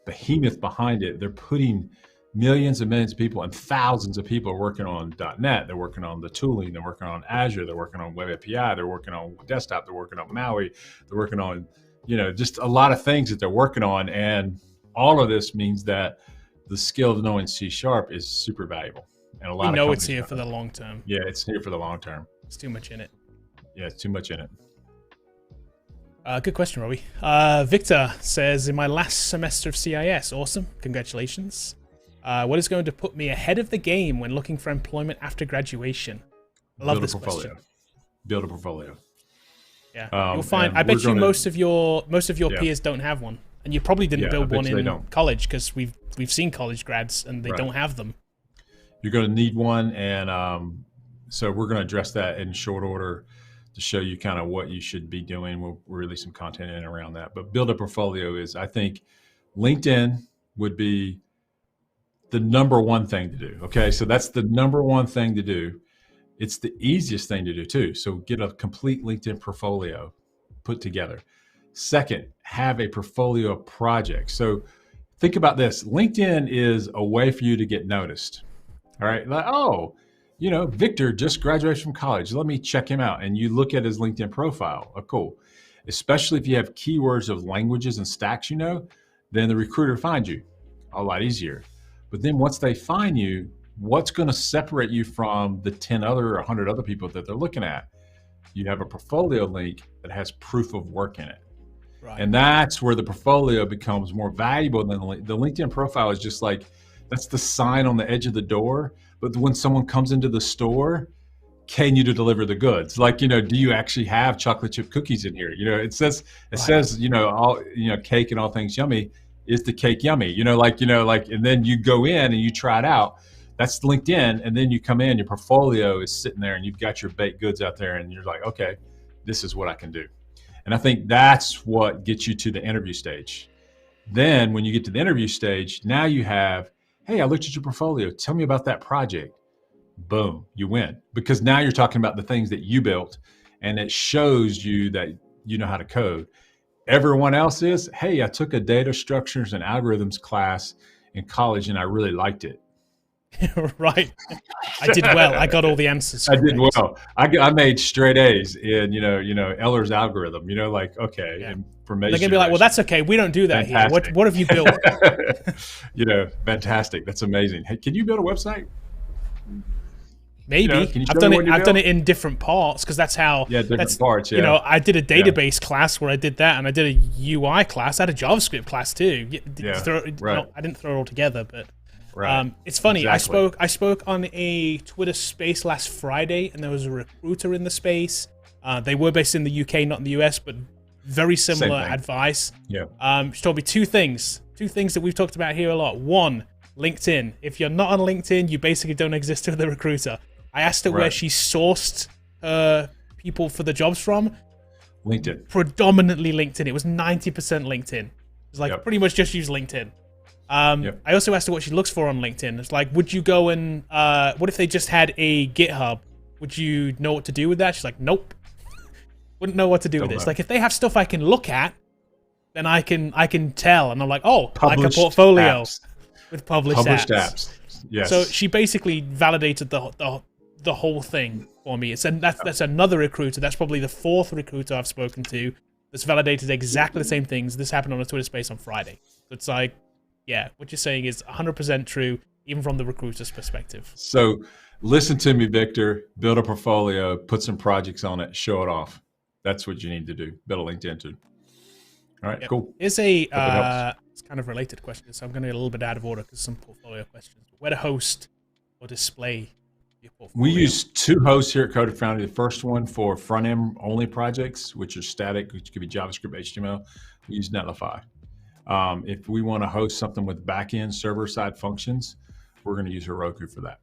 behemoth behind it, they're putting millions and millions of people and thousands of people are working on .NET. They're working on the tooling. They're working on Azure. They're working on Web API. They're working on desktop. They're working on Maui. They're working on, just a lot of things that they're working on. And all of this means that the skill of knowing C# is super valuable. And a lot of it's here for the long term. Yeah, it's here for the long term. It's too much in it. Yeah, it's too much in it. Good question, Robbie. Victor says, in my last semester of CIS, awesome, congratulations. What is going to put me ahead of the game when looking for employment after graduation? I love this question. Build a portfolio. Yeah, you'll find. I bet you most of your peers don't have one, and you probably didn't build one in college, because we've seen college grads and they don't have them. You're going to need one, and so we're going to address that in short order to show you kind of what you should be doing. We'll release some content in around that. But build a portfolio is, I think, LinkedIn would be the #1 thing to do. Okay, so that's the #1 thing to do. It's the easiest thing to do too. So get a complete LinkedIn portfolio put together. Second, have a portfolio of projects. So think about this. LinkedIn is a way for you to get noticed. All right, like, oh, Victor just graduated from college. Let me check him out. And you look at his LinkedIn profile. Oh, cool. Especially if you have keywords of languages and stacks, then the recruiter finds you a lot easier. But then once they find you, what's going to separate you from the 10 other or 100 other people that they're looking at? You have a portfolio link that has proof of work in it. Right. And that's where the portfolio becomes more valuable than the LinkedIn profile is just like, that's the sign on the edge of the door. But when someone comes into the store, can you deliver the goods? Like, do you actually have chocolate chip cookies in here? It says, all, cake and all things yummy. Is the cake yummy? And then you go in and you try it out. That's LinkedIn. And then you come in, your portfolio is sitting there and you've got your baked goods out there and you're like, okay, this is what I can do. And I think that's what gets you to the interview stage. Then when you get to the interview stage, now you have, hey, I looked at your portfolio. Tell me about that project. Boom, you win. Because now you're talking about the things that you built and it shows you that you know how to code. Everyone else is, hey, I took a data structures and algorithms class in college and I really liked it. Right. I did well. I got all the answers. I did well. I made straight A's in, Eller's algorithm, okay. Yeah. Information. They're going to be like, well, that's okay. We don't do that fantastic. Here. What have you built? Fantastic. That's amazing. Hey, can you build a website? Maybe. I've done it in different parts because that's how. Yeah, different parts. Yeah. I did a database class where I did that, and I did a UI class. I had a JavaScript class too. Right. I didn't throw it all together, but right. It's funny. Exactly. I spoke on a Twitter space last Friday, and there was a recruiter in the space. They were based in the UK, not in the US, but very similar advice. Yeah. She told me two things that we've talked about here a lot. One, LinkedIn. If you're not on LinkedIn, you basically don't exist to the recruiter. I asked her where she sourced her people for the jobs from? LinkedIn. Predominantly LinkedIn. It was 90% LinkedIn. It's like pretty much just use LinkedIn. I also asked her what she looks for on LinkedIn. It's like, would you go and what if they just had a GitHub? Would you know what to do with that? She's like, nope. Wouldn't know what to do with this. Like, if they have stuff I can look at, then I can tell. And I'm like, oh, published like a portfolio with published apps. Yes. So she basically validated the whole thing for me. That's another recruiter. That's probably the 4th recruiter I've spoken to that's validated exactly the same things. This happened on a Twitter space on Friday. So it's like, yeah, what you're saying is 100% true, even from the recruiter's perspective. So listen to me, Victor. Build a portfolio, put some projects on it, show it off. That's what you need to do. Build a LinkedIn too. All right, cool. Here's it's kind of related question, so I'm going to get a little bit out of order because some portfolio questions. Where to host or display your portfolio? We use 2 hosts here at Code Foundry. The first one for front-end only projects, which are static, which could be JavaScript, HTML. We use Netlify. If we want to host something with back-end server-side functions, we're going to use Heroku for that.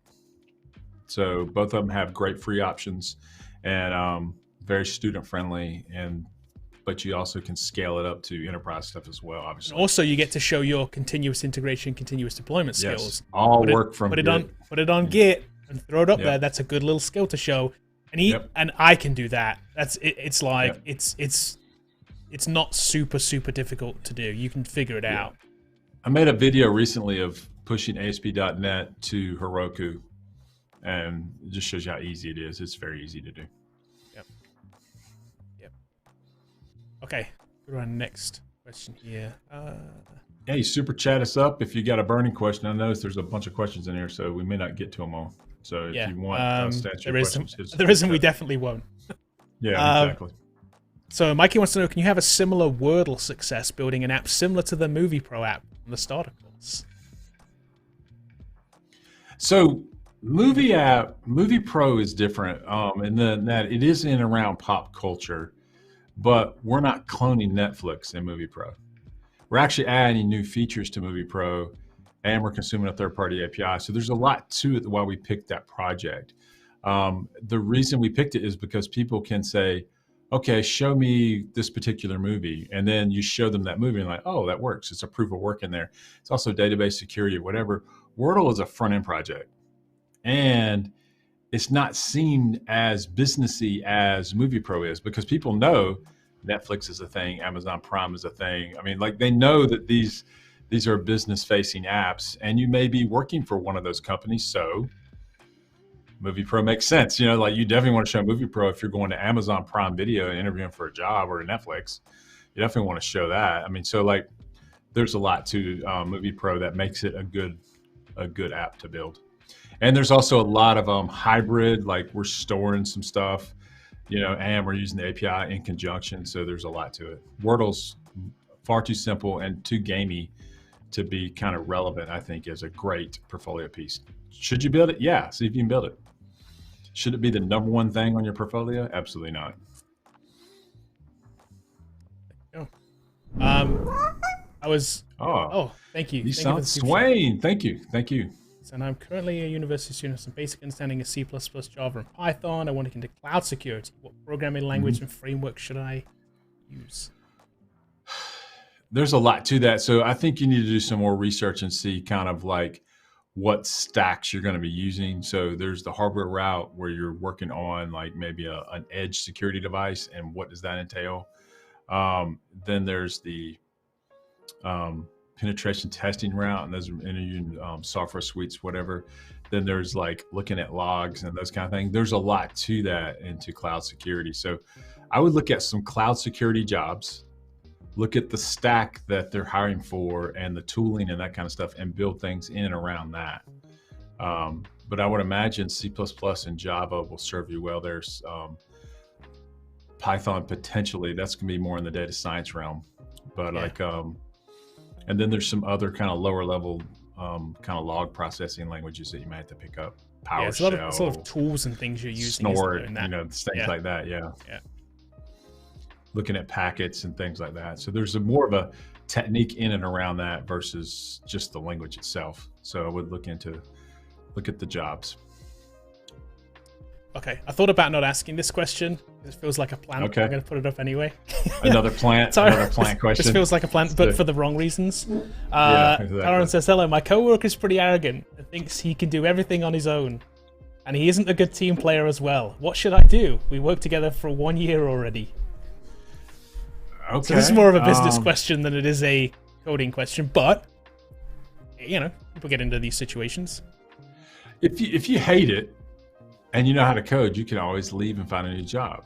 So both of them have great free options and very student-friendly, but you also can scale it up to enterprise stuff as well, obviously. And also, you get to show your continuous integration, continuous deployment skills. All work from Git. Put it on Git and throw it up there. That's a good little skill to show. And I can do that. It's like it's not super difficult to do. You can figure it out. I made a video recently of pushing ASP.NET to Heroku, and it just shows you how easy it is. It's very easy to do. Okay, go to our next question here. Hey, super chat us up if you got a burning question. I noticed there's a bunch of questions in here, so we may not get to them all. So if you want us to answer your questions, there isn't. We definitely won't. Yeah, exactly. So Mikey wants to know, can you have a similar Wordle success building an app similar to the Movie Pro app from the starter course? So Movie Pro is different in that it is in around pop culture. But we're not cloning Netflix in Movie Pro. We're actually adding new features to Movie Pro, and we're consuming a third-party API. So there's a lot to it why we picked that project. The reason we picked it is because people can say, okay, show me this particular movie. And then you show them that movie and like, oh, that works. It's a proof of work in there. It's also database security or whatever. Wordle is a front-end project. And it's not seen as businessy as Movie Pro is because people know Netflix is a thing, Amazon Prime is a thing. I mean, like they know that these are business-facing apps, and you may be working for one of those companies. So Movie Pro makes sense. Like you definitely want to show Movie Pro if you're going to Amazon Prime Video and interviewing for a job or Netflix. You definitely want to show that. I mean, so like there's a lot to Movie Pro that makes it a good app to build. And there's also a lot of hybrid, like we're storing some stuff, and we're using the API in conjunction. So there's a lot to it. Wordle's far too simple and too gamey to be kind of relevant, I think, as a great portfolio piece. Should you build it? Yeah, see if you can build it. Should it be the number one thing on your portfolio? Absolutely not. Thank you. You sound Swain. Thank you. And I'm currently a university student with some basic understanding of C++, Java, and Python. I want to get into cloud security. What programming language and framework should I use? There's a lot to that. So I think you need to do some more research and see kind of like what stacks you're going to be using. So there's the hardware route where you're working on like maybe an edge security device, and what does that entail? Then there's the penetration testing route, and those are in software suites, whatever. Then there's like looking at logs and those kind of things. There's a lot to that into cloud security. So I would look at some cloud security jobs, look at the stack that they're hiring for and the tooling and that kind of stuff, and build things in and around that. But I would imagine C++ and Java will serve you well. There's Python potentially, that's gonna be more in the data science realm. But and then there's some other kind of lower level kind of log processing languages that you might have to pick up. PowerShell. It's a lot of tools and things you're using. Snort, things like that. Yeah. Looking at packets and things like that. So there's more of a technique in and around that versus just the language itself. So I would look at the jobs. Okay, I thought about not asking this question. It feels like a plant. Okay. I'm going to put it up anyway. Another plant question. This feels like a plant, but for the wrong reasons. Exactly. Aaron says, hello, my coworker is pretty arrogant and thinks he can do everything on his own. And he isn't a good team player as well. What should I do? We worked together for 1 year already. Okay. So this is more of a business question than it is a coding question, but, you know, people get into these situations. If you hate it and you know how to code, you can always leave and find a new job.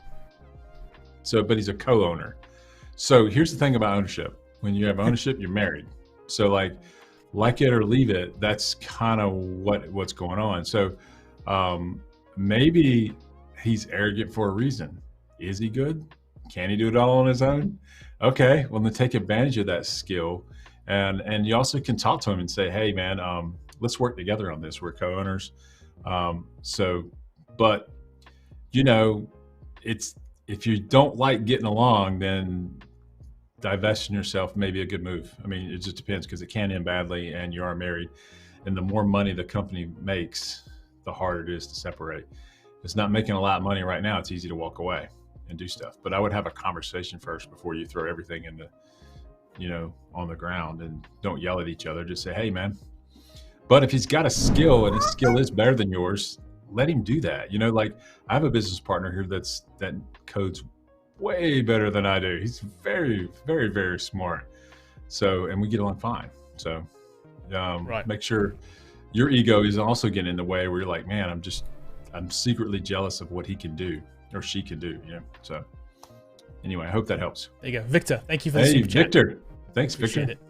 So, but he's a co-owner. So here's the thing about ownership. When you have ownership, you're married. So like it or leave it, that's kind of what's going on. So maybe he's arrogant for a reason. Is he good? Can he do it all on his own? Okay, well then take advantage of that skill. And you also can talk to him and say, hey man, let's work together on this. We're co-owners. But you know, if you don't like getting along, then divesting yourself may be a good move. I mean, it just depends because it can end badly and you are married. And the more money the company makes, the harder it is to separate. If it's not making a lot of money right now, it's easy to walk away and do stuff. But I would have a conversation first before you throw everything into, you know, on the ground, and don't yell at each other. Just say, hey man. But if he's got a skill and his skill is better than yours, let him do that. You know, like I have a business partner here that codes way better than I do. He's very, very, very smart. So, and we get along fine. So Right. Make sure your ego is also getting in the way where you're like, man, I'm secretly jealous of what he can do or she can do, you know? So anyway, I hope that helps. There you go. Victor, thank you for the super chat. Victor. Thanks, Appreciate Victor. it.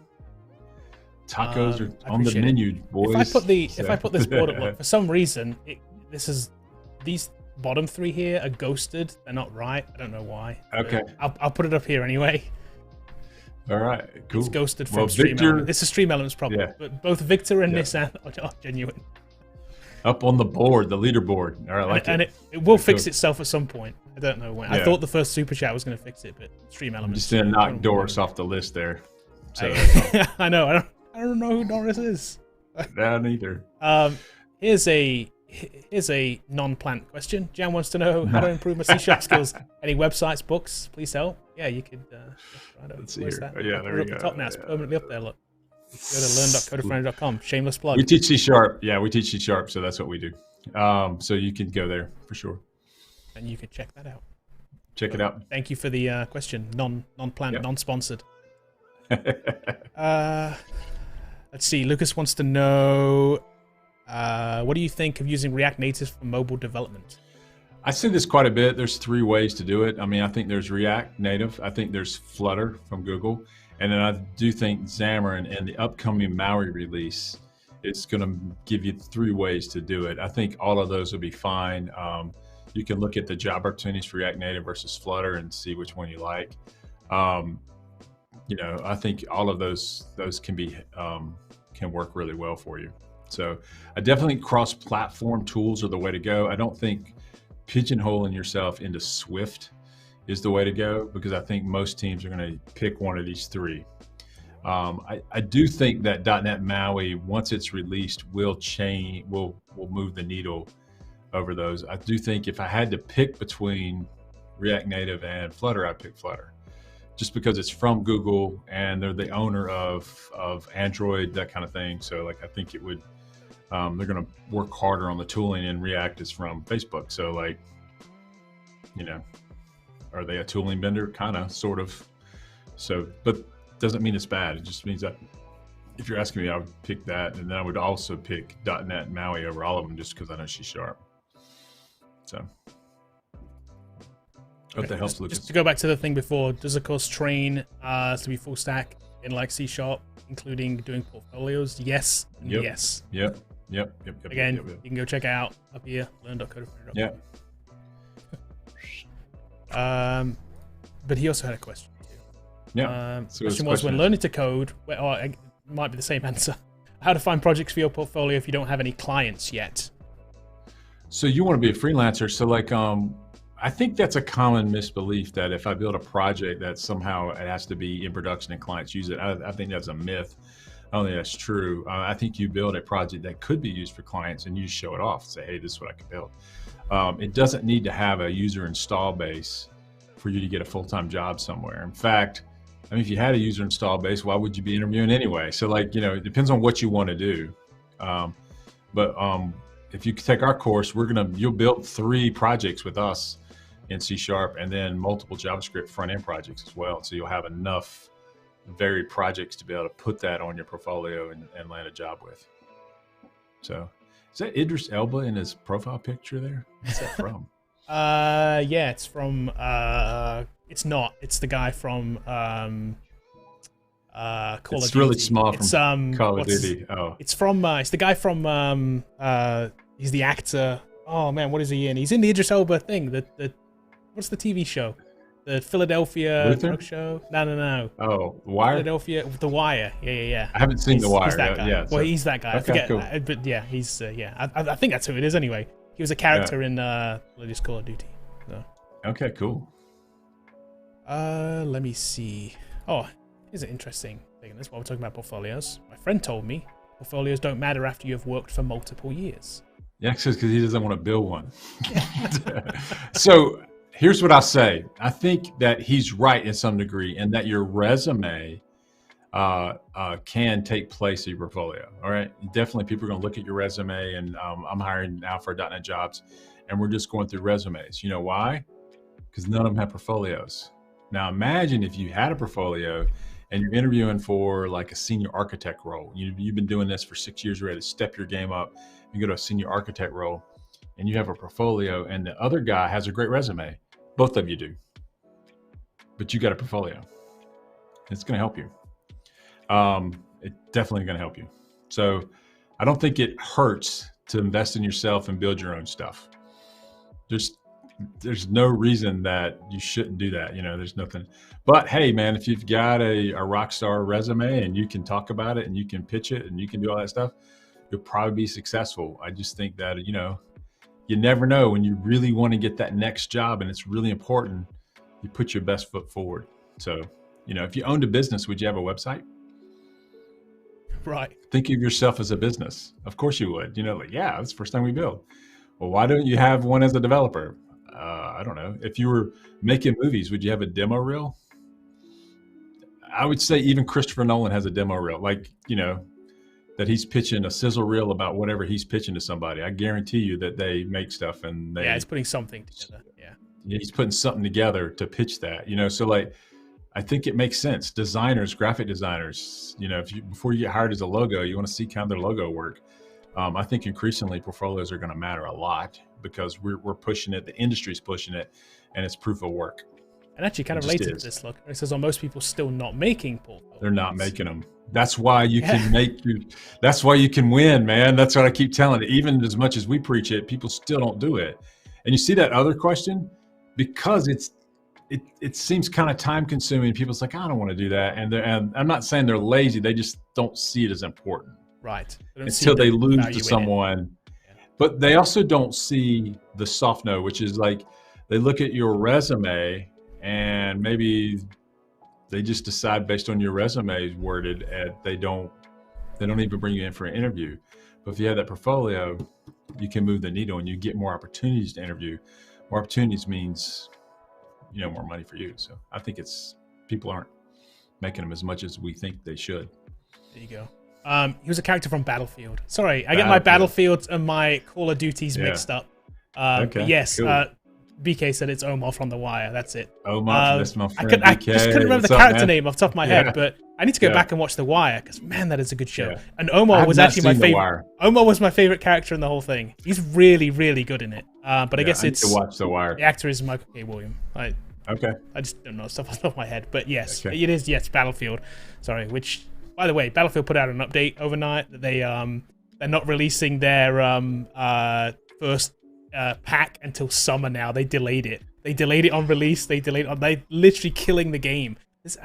Tacos are on the menu, boys. If I put this board at work, for some reason, these bottom three here are ghosted. They're not right. I don't know why. Okay. I'll put it up here anyway. All right, cool. It's ghosted from Stream Elements. It's a Stream Elements problem. Yeah. But both Victor and Nissan are genuine. Up on the board, the leaderboard. All right, And it will fix itself at some point. I don't know when. I thought the first super chat was going to fix it, but Stream Elements. I'm just going to knock Doris off the list there. So I know. I don't know who Doris is. No, neither. Here's a non-plant question. Jan wants to know how to improve my C# skills. Any websites, books? Please help. Yeah, you could. Let's see here. That? Yeah, there we go. Up the top now. It's permanently up there. Look. Go to learn.codefoundry.com. Shameless plug. We teach C#. Yeah, we teach C#, so that's what we do. So you can go there for sure. And you can check that out. Check it out. Thank you for the question. Non-plant, non-sponsored. Let's see. Lucas wants to know, what do you think of using React Native for mobile development? I see this quite a bit. There's 3 ways to do it. I mean, I think there's React Native. I think there's Flutter from Google. And then I do think Xamarin and the upcoming Maui release, it's going to give you 3 ways to do it. I think all of those will be fine. You can look at the job opportunities for React Native versus Flutter and see which one you like. You know, I think all of those can be can work really well for you. So I definitely cross-platform tools are the way to go. I don't think pigeonholing yourself into Swift is the way to go, because I think most teams are going to pick one of these 3. I do think that .NET MAUI, once it's released, will move the needle over those. I do think if I had to pick between React Native and Flutter, I'd pick Flutter, just because it's from Google and they're the owner of Android, that kind of thing. So like, I think it would, they're going to work harder on the tooling, and React is from Facebook. So like, you know, are they a tooling vendor? Kind of, sort of. So, but doesn't mean it's bad. It just means that if you're asking me, I would pick that. And then I would also pick .NET MAUI over all of them, just because I know C#. So. Hope that helps, Lucas. Just to go back to the thing before, does of course train to be full stack in like C#, including doing portfolios? Yes. And yes. Yep. Again, you can go check it out up here, learn.codefoundry.com. Yeah. But he also had a question too. Yeah. So question was, when learning to code, it might be the same answer. How to find projects for your portfolio if you don't have any clients yet? So you want to be a freelancer. So like, I think that's a common misbelief that if I build a project that somehow it has to be in production and clients use it. I think that's a myth. I don't think that's true. I think you build a project that could be used for clients and you show it off. Say, hey, this is what I can build. It doesn't need to have a user install base for you to get a full-time job somewhere. In fact, I mean, if you had a user install base, why would you be interviewing anyway? So like, it depends on what you want to do. But if you take our course, you'll build 3 projects with us in C# and then multiple JavaScript front-end projects as well. So you'll have enough varied projects to be able to put that on your portfolio and land a job with. So is that Idris Elba in his profile picture there? What's that from? Yeah, it's from, it's not. It's the guy from Call of Duty. It's really small from Call of Duty. Oh. It's from, it's the guy from, he's the actor. Oh man, what is he in? He's in the Idris Elba thing. What's the TV show? The Philadelphia drug show? No. Oh, Wire? Philadelphia, The Wire. Yeah. I haven't seen The Wire. He's that guy. Yeah, well, he's that guy. Okay, I forget. cool. But yeah, he's, I think that's who it is anyway. He was a character in latest Call of Duty. So. Okay, cool. Let me see. Oh, here's an interesting thing. That's why we're talking about portfolios. My friend told me portfolios don't matter after you have worked for multiple years. Yeah, because he doesn't want to build one. So here's what I'll say. I think that he's right in some degree, and that your resume can take place in your portfolio. All right, definitely people are going to look at your resume, and I'm hiring now for .NET jobs, and we're just going through resumes. You know why? Because none of them have portfolios. Now imagine if you had a portfolio and you're interviewing for like a senior architect role. You've been doing this for 6 years, ready to step your game up. You go to a senior architect role and you have a portfolio, and the other guy has a great resume. Both of you do, but you got a portfolio. It's going to help you. It's definitely going to help you. So I don't think it hurts to invest in yourself and build your own stuff. There's no reason that you shouldn't do that. There's nothing. But hey, man, if you've got a rock star resume and you can talk about it and you can pitch it and you can do all that stuff, you'll probably be successful. I just think that, you never know when you really want to get that next job, and it's really important you put your best foot forward. So, if you owned a business, would you have a website? Right. Think of yourself as a business. Of course you would. Yeah, that's the first time we build. Well, why don't you have one as a developer? I don't know. If you were making movies, would you have a demo reel? I would say even Christopher Nolan has a demo reel, that he's pitching a sizzle reel about whatever he's pitching to somebody. I guarantee you that they make stuff and he's putting something together. Yeah, he's putting something together to pitch that. So I think it makes sense. Designers, graphic designers, before you get hired as a logo, you want to see kind of their logo work. I think increasingly portfolios are going to matter a lot because we're pushing it. The industry's pushing it, and it's proof of work. And actually, kind of related to this, look, it says, "Are most people still not making portfolios?" They're not making them. That's why you can that's why you can win, man. That's what I keep telling it. Even as much as we preach it, people still don't do it. And you see that other question, because it seems kind of time consuming. People's like, I don't want to do that. And I'm not saying they're lazy. They just don't see it as important. Right. Until they lose to someone. Yeah. But they also don't see the soft no, which is like, they look at your resume and maybe they just decide based on your resume is worded, and they don't even bring you in for an interview. But if you have that portfolio, you can move the needle and you get more opportunities to interview. More opportunities means, more money for you. So I think people aren't making them as much as we think they should. There you go. He was a character from Battlefield. Sorry, I get my Battlefields and my Call of Duties mixed up. Okay, yes, cool. BK said it's Omar from The Wire. That's it. Omar, that's my friend. I just couldn't remember the character name off the top of my head, but I need to go back and watch The Wire because man, that is a good show. Yeah. And Omar was actually my favorite. Omar was my favorite character in the whole thing. He's really, really good in it. But I guess I need to watch The Wire. The actor is Michael K. Williams. I just don't know stuff off the top of my head, but yes, it is. Yes, Battlefield. Sorry, which. By the way, Battlefield put out an update overnight that they're not releasing their first pack until summer now. They delayed it. They delayed it on release. They literally killing the game. This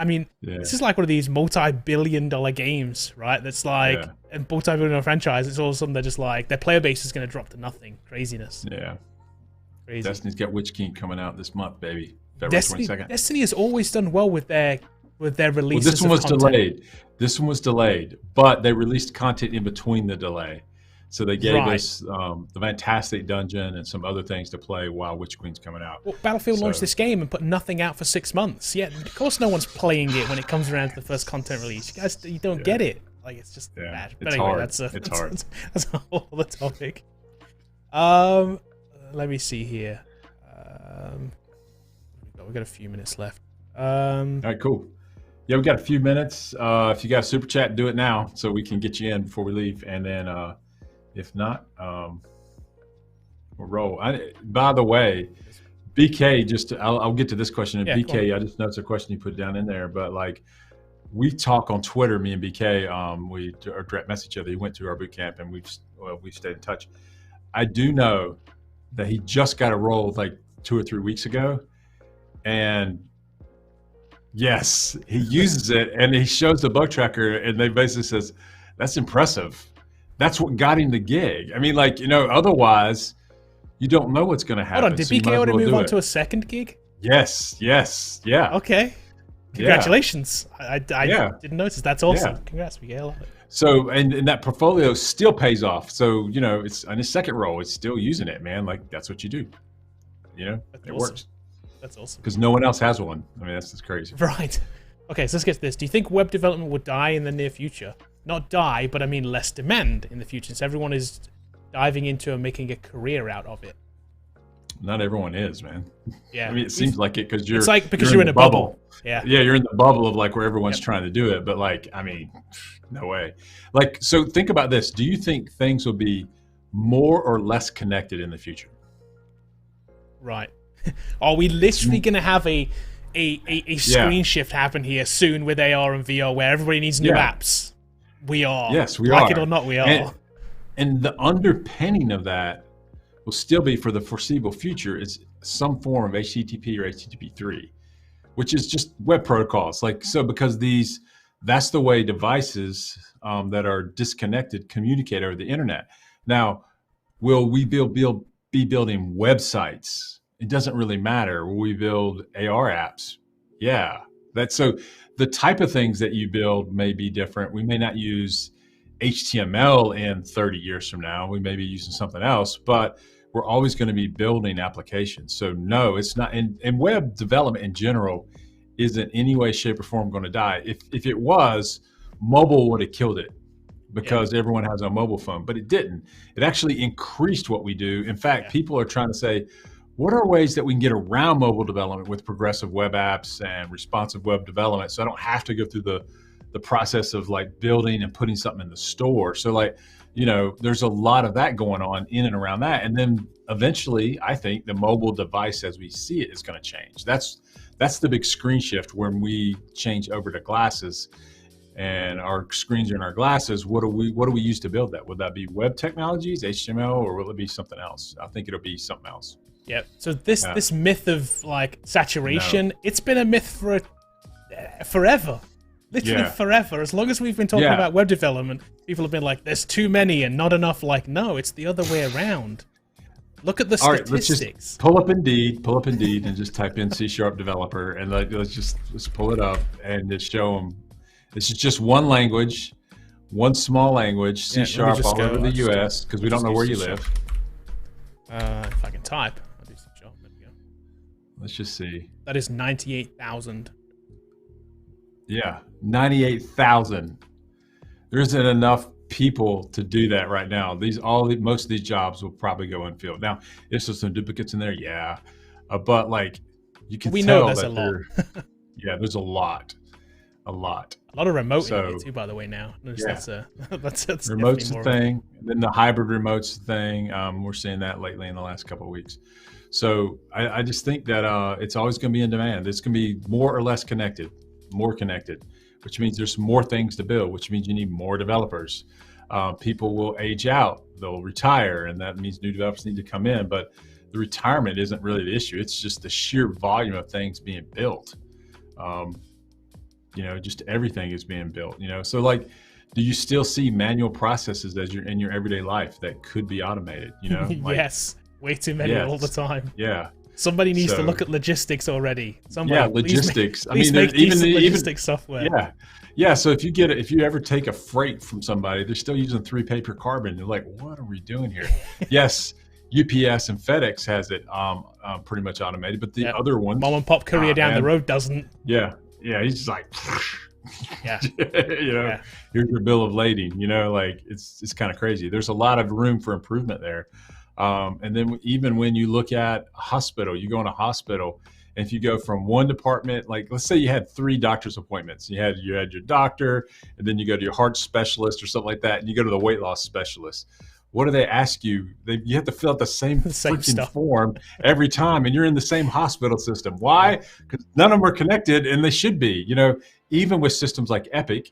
is like one of these multi-billion-dollar games, right? That's like a multi-billion-dollar franchise. It's all of a sudden they're just like their player base is going to drop to nothing. Craziness. Yeah. Crazy. Destiny's got Witch King coming out this month, baby. February 22nd. Destiny has always done well with their releases. Well, this one was delayed. This one was delayed, but they released content in between the delay. So they gave us the Fantastic Dungeon and some other things to play while Witch Queen's coming out. Well, Battlefield launched this game and put nothing out for 6 months. Yeah, of course no one's playing it when it comes around to the first content release. You guys, you don't get it. Like, it's just bad. But anyway, hard. That's hard. That's a whole other topic. Let me see here. We've got a few minutes left. All right, cool. Yeah, we've got a few minutes. If you got a super chat, do it now so we can get you in before we leave. And then if not, we'll roll. By the way, BK, I'll get to this question. And BK, I just noticed a question you put down in there. But like, we talk on Twitter, me and BK, we direct message each other. He went to our boot camp and we've stayed in touch. I do know that he just got a role like 2 or 3 weeks ago. And yes, he uses it and he shows the bug tracker and they basically says, that's impressive. That's what got him the gig. I mean, like, otherwise you don't know what's going to happen. Hold on, did BK already move on to a second gig? Yes, yeah. Okay. Congratulations. I didn't notice. That's awesome. Yeah. Congrats, BK. I love it. So, and that portfolio still pays off. So, it's on his second role, it's still using it, man. Like, that's what you do. It works. That's awesome. Because no one else has one. I mean, that's just crazy. Right. Okay, so let's get to this. Do you think web development will die in the near future? Not die, but I mean less demand in the future, since everyone is diving into and making a career out of it. Not everyone is, man. Yeah. I mean, it seems like it because you're. It's like because you're in a bubble. Yeah. Yeah, you're in the bubble of like where everyone's trying to do it, but like, I mean, no way. Like, so think about this. Do you think things will be more or less connected in the future? Right. Are we literally going to have a screen shift happen here soon with AR and VR where everybody needs new apps? We are. Yes, we are. Like it or not, we are. And the underpinning of that will still be for the foreseeable future is some form of HTTP or HTTP3, which is just web protocols. Like, so because that's the way devices that are disconnected communicate over the internet. Now, will we be building websites? It doesn't really matter. Will we build AR apps? Yeah. So the type of things that you build may be different. We may not use HTML in 30 years from now. We may be using something else, but we're always going to be building applications. So no, it's not. And web development in general isn't any way, shape, or form going to die. If it was, mobile would have killed it because everyone has a mobile phone, but it didn't. It actually increased what we do. In fact, people are trying to say, what are ways that we can get around mobile development with progressive web apps and responsive web development so I don't have to go through the process of like building and putting something in the store? So like, there's a lot of that going on in and around that. And then eventually, I think the mobile device as we see it is going to change. That's the big screen shift when we change over to glasses and our screens are in our glasses. What do we use to build that? Would that be web technologies, HTML, or will it be something else? I think it'll be something else. Yeah. So this myth of like saturation, it's been a myth for forever, literally forever. As long as we've been talking about web development, people have been like, "There's too many and not enough." Like, no, it's the other way around. Look at the statistics. All right, let's just pull up Indeed, and just type in C# developer, and let's pull it up and just show them. This is just one language, one small language, C# all over the U.S. because we don't know where you live. If I can type. Let's just see. That is 98,000. Yeah, 98,000. There isn't enough people to do that right now. Most of these jobs will probably go unfilled. Now, if there's some duplicates in there, but like you can tell there's that a lot. There's a lot. A lot of remote in here too, by the way. Now, that's remote's the thing. Then the hybrid remote's the thing. We're seeing that lately in the last couple of weeks. So I just think that it's always going to be in demand. It's going to be more or less connected, which means there's more things to build, which means you need more developers. People will age out, they'll retire, and that means new developers need to come in. But the retirement isn't really the issue. It's just the sheer volume of things being built. Just everything is being built. So like, do you still see manual processes as you're in your everyday life that could be automated? Yes. Way too many all the time. Yeah. Somebody needs to look at logistics already. Somebody, yeah, logistics. Please make decent logistics software. Yeah, yeah. So if you ever take a freight from somebody, they're still using 3-paper carbon. They're like, what are we doing here? Yes, UPS and FedEx has it pretty much automated, but the other ones, mom and pop courier down the road doesn't. Yeah, he's just like, here's your bill of lading. Like it's kind of crazy. There's a lot of room for improvement there. And then even when you look at a hospital, you go in a hospital, and if you go from one department, like let's say you had 3 doctor's appointments, you had your doctor, and then you go to your heart specialist or something like that, and you go to the weight loss specialist. What do they ask you? You have to fill out the same freaking form every time, and you're in the same hospital system. Why? Because none of them are connected, and they should be. Even with systems like Epic,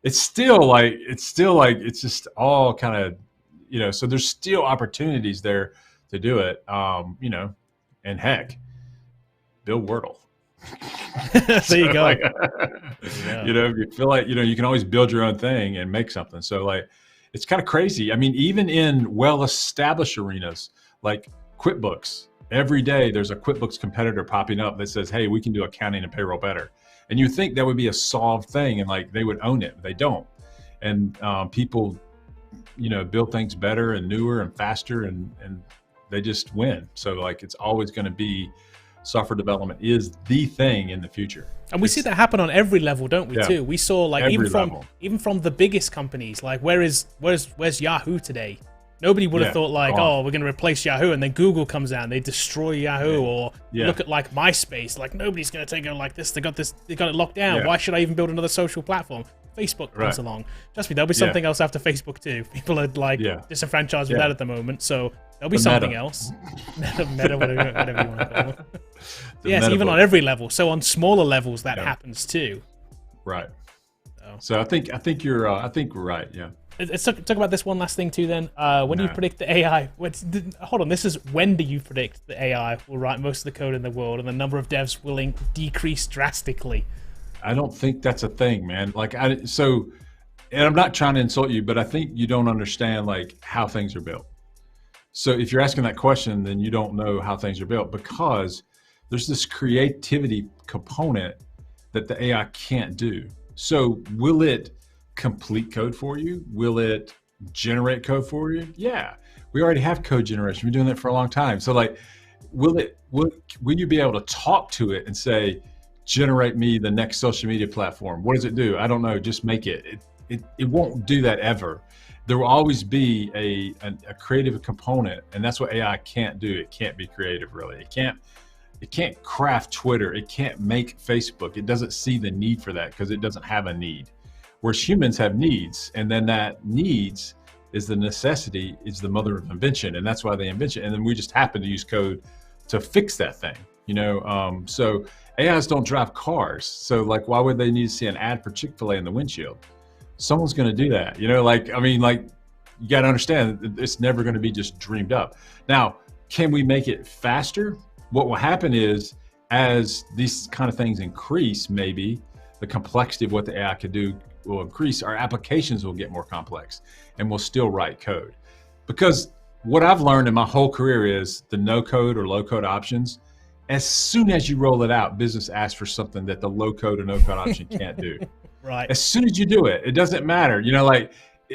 it's just all kind of, so there's still opportunities there to do it. And heck, build Wordle. There you go. You feel like, you can always build your own thing and make something. So like, it's kind of crazy. I mean, even in well-established arenas like QuickBooks, every day there's a QuickBooks competitor popping up that says, hey, we can do accounting and payroll better. And you think that would be a solved thing and like they would own it, but they don't. And people, build things better and newer and faster, and they just win. So like, it's always going to be, software development is the thing in the future. And we see that happen on every level, don't we? Too. We saw like even from the biggest companies, like where's Yahoo today? Nobody would have thought like, oh, we're going to replace Yahoo, and then Google comes out and they destroy Yahoo. Or look at like MySpace, like nobody's going to take it like this. They got it locked down. Why should I even build another social platform? Facebook comes along. Trust me, there'll be something else after Facebook too. People are like disenfranchised with that at the moment, so there'll be something else. Meta, whatever you want to call it. Yes, even on every level. So on smaller levels, that happens too. Right. So I think we're right. Yeah. Let's talk about this one last thing too. Then, when do you predict the AI? Hold on. This is when do you predict the AI will write most of the code in the world, and the number of devs will decrease drastically? I don't think that's a thing, man. Like, and I'm not trying to insult you, but I think you don't understand like how things are built. So if you're asking that question, then you don't know how things are built, because there's this creativity component that the AI can't do. So will it complete code for you? Will it generate code for you? Yeah, we already have code generation. We've been doing that for a long time. So like, will you be able to talk to it and say, generate me the next social media platform? What does it do? I don't know. Just make it. It won't do that ever. There will always be a creative component, and that's what AI can't do. It can't be creative, really. It can't craft Twitter. It can't make Facebook. It doesn't see the need for that because it doesn't have a need. Whereas humans have needs, and then that needs is the necessity, is the mother of invention, and that's why they invent it. And then we just happen to use code to fix that thing, So AIs don't drive cars. So like, why would they need to see an ad for Chick-fil-A in the windshield? Someone's going to do that, you got to understand it's never going to be just dreamed up. Now, can we make it faster? What will happen is, as these kind of things increase, maybe the complexity of what the AI could do will increase. Our applications will get more complex, and we'll still write code. Because what I've learned in my whole career is the no code or low code options. As soon as you roll it out, business asks for something that the low code or no code option can't do. Right. As soon as you do it, it doesn't matter.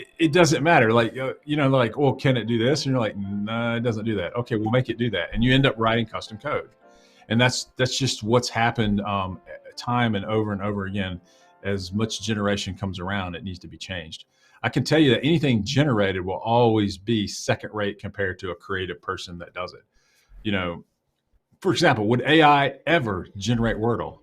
It doesn't matter. Well, can it do this? And you're like, no, it doesn't do that. Okay, we'll make it do that. And you end up writing custom code. And that's just what's happened time and over again. As much generation comes around, it needs to be changed. I can tell you that anything generated will always be second rate compared to a creative person that does it. For example, would AI ever generate Wordle?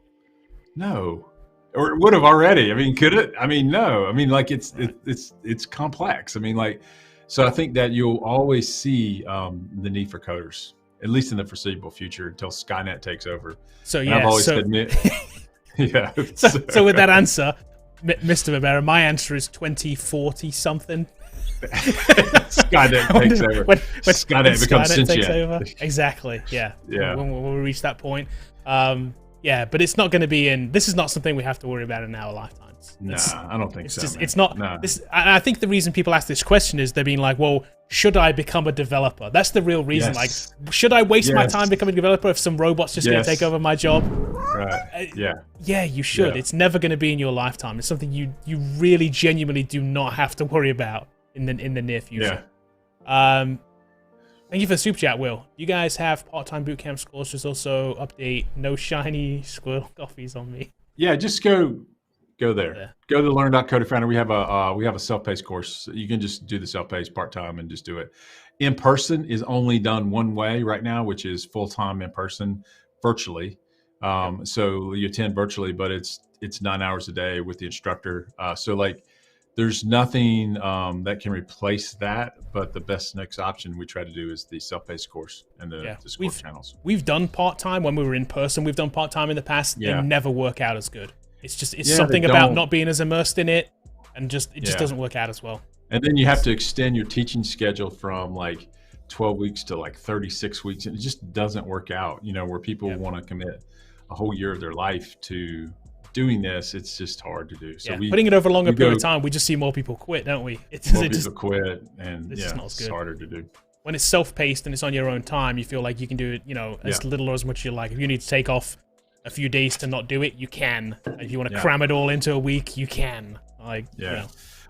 No. Or it would have already. I mean, could it? I mean, no. I mean, like it's complex. I mean, like, so I think that you'll always see the need for coders, at least in the foreseeable future, until Skynet takes over. So and I've always said, yeah. So with that answer, Mr. Barbera, my answer is 2040 something. Skynet takes over. When Skynet becomes sentient. Takes over. Exactly. Yeah. When we reach that point. Yeah, but it's not going to be this is not something we have to worry about in our lifetime. Nah, I don't think it's so. Just, man. it's not. Nah. This, I think the reason people ask this question is they're being like, well, should I become a developer? That's the real reason. Yes. Like, should I waste my time becoming a developer if some robot's just going to take over my job? Right. Yeah. Yeah, you should. Yeah. It's never going to be in your lifetime. It's something you really genuinely do not have to worry about in the near future. Yeah. Thank you for the super chat, Will. You guys have part-time bootcamp scores. Just also update no shiny squirrel coffees on me. Yeah, just go there. Yeah. Go to learn.coding. We have a self-paced course. You can just do the self-paced part-time and just do it. In person is only done one way right now, which is full-time in person, virtually. So you attend virtually, but it's 9 hours a day with the instructor. So like, there's nothing that can replace that, but the best next option we try to do is the self-paced course and the score channels. We've done part-time when we were in person. We've done part-time in the past. They never work out as good. It's something about not being as immersed in it, and it just doesn't work out as well. And then you have to extend your teaching schedule from like 12 weeks to like 36 weeks, and it just doesn't work out. You know, where people want to commit a whole year of their life to doing this, it's just hard to do. So putting it over a longer period of time, we just see more people quit, don't we? People quit, and it's harder to do. When it's self-paced and it's on your own time, you feel like you can do it, as little or as much as you like. If you need to take off a few days to not do it, you can. If you want to cram it all into a week, you can. But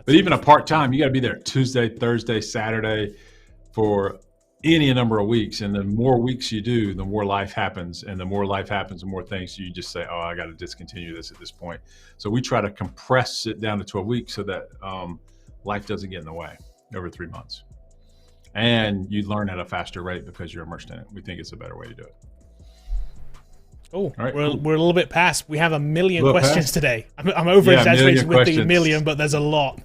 even a part-time, you got to be there Tuesday, Thursday, Saturday for any number of weeks. And the more weeks you do, the more life happens. And the more life happens, the more things you just say, oh, I got to discontinue this at this point. So we try to compress it down to 12 weeks so that life doesn't get in the way over 3 months. And you learn at a faster rate because you're immersed in it. We think it's a better way to do it. Oh, right, we're a little bit past. We have a million questions today. I'm over exaggerating with the million, but there's a lot.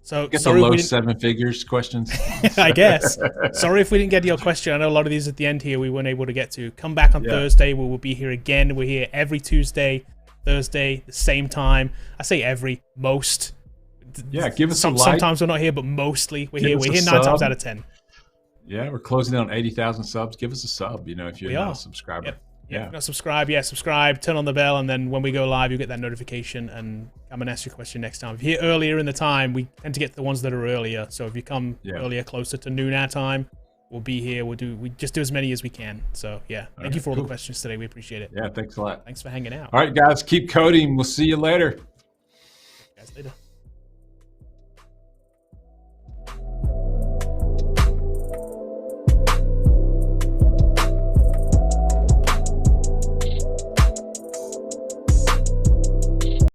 So get the low 7 figures questions. I guess. Sorry if we didn't get to your question. I know a lot of these at the end here we weren't able to get to. Come back on Thursday. We will be here again. We're here every Tuesday, Thursday, the same time. I say most. Yeah, give us some like. Sometimes we're not here, but mostly we're here. We're here 9 times out of 10. Yeah, we're closing in on 80,000 subs. Give us a sub, if you're not a subscriber. Yep. Yeah, subscribe, turn on the bell, and then when we go live, you get that notification, and come and ask your question next time. If you're here earlier in the time, we tend to get the ones that are earlier. So if you come earlier, closer to noon our time, we'll be here. We just do as many as we can. So thank you for all the questions today. We appreciate it. Yeah, thanks a lot. Thanks for hanging out. All right, guys, keep coding. We'll see you later.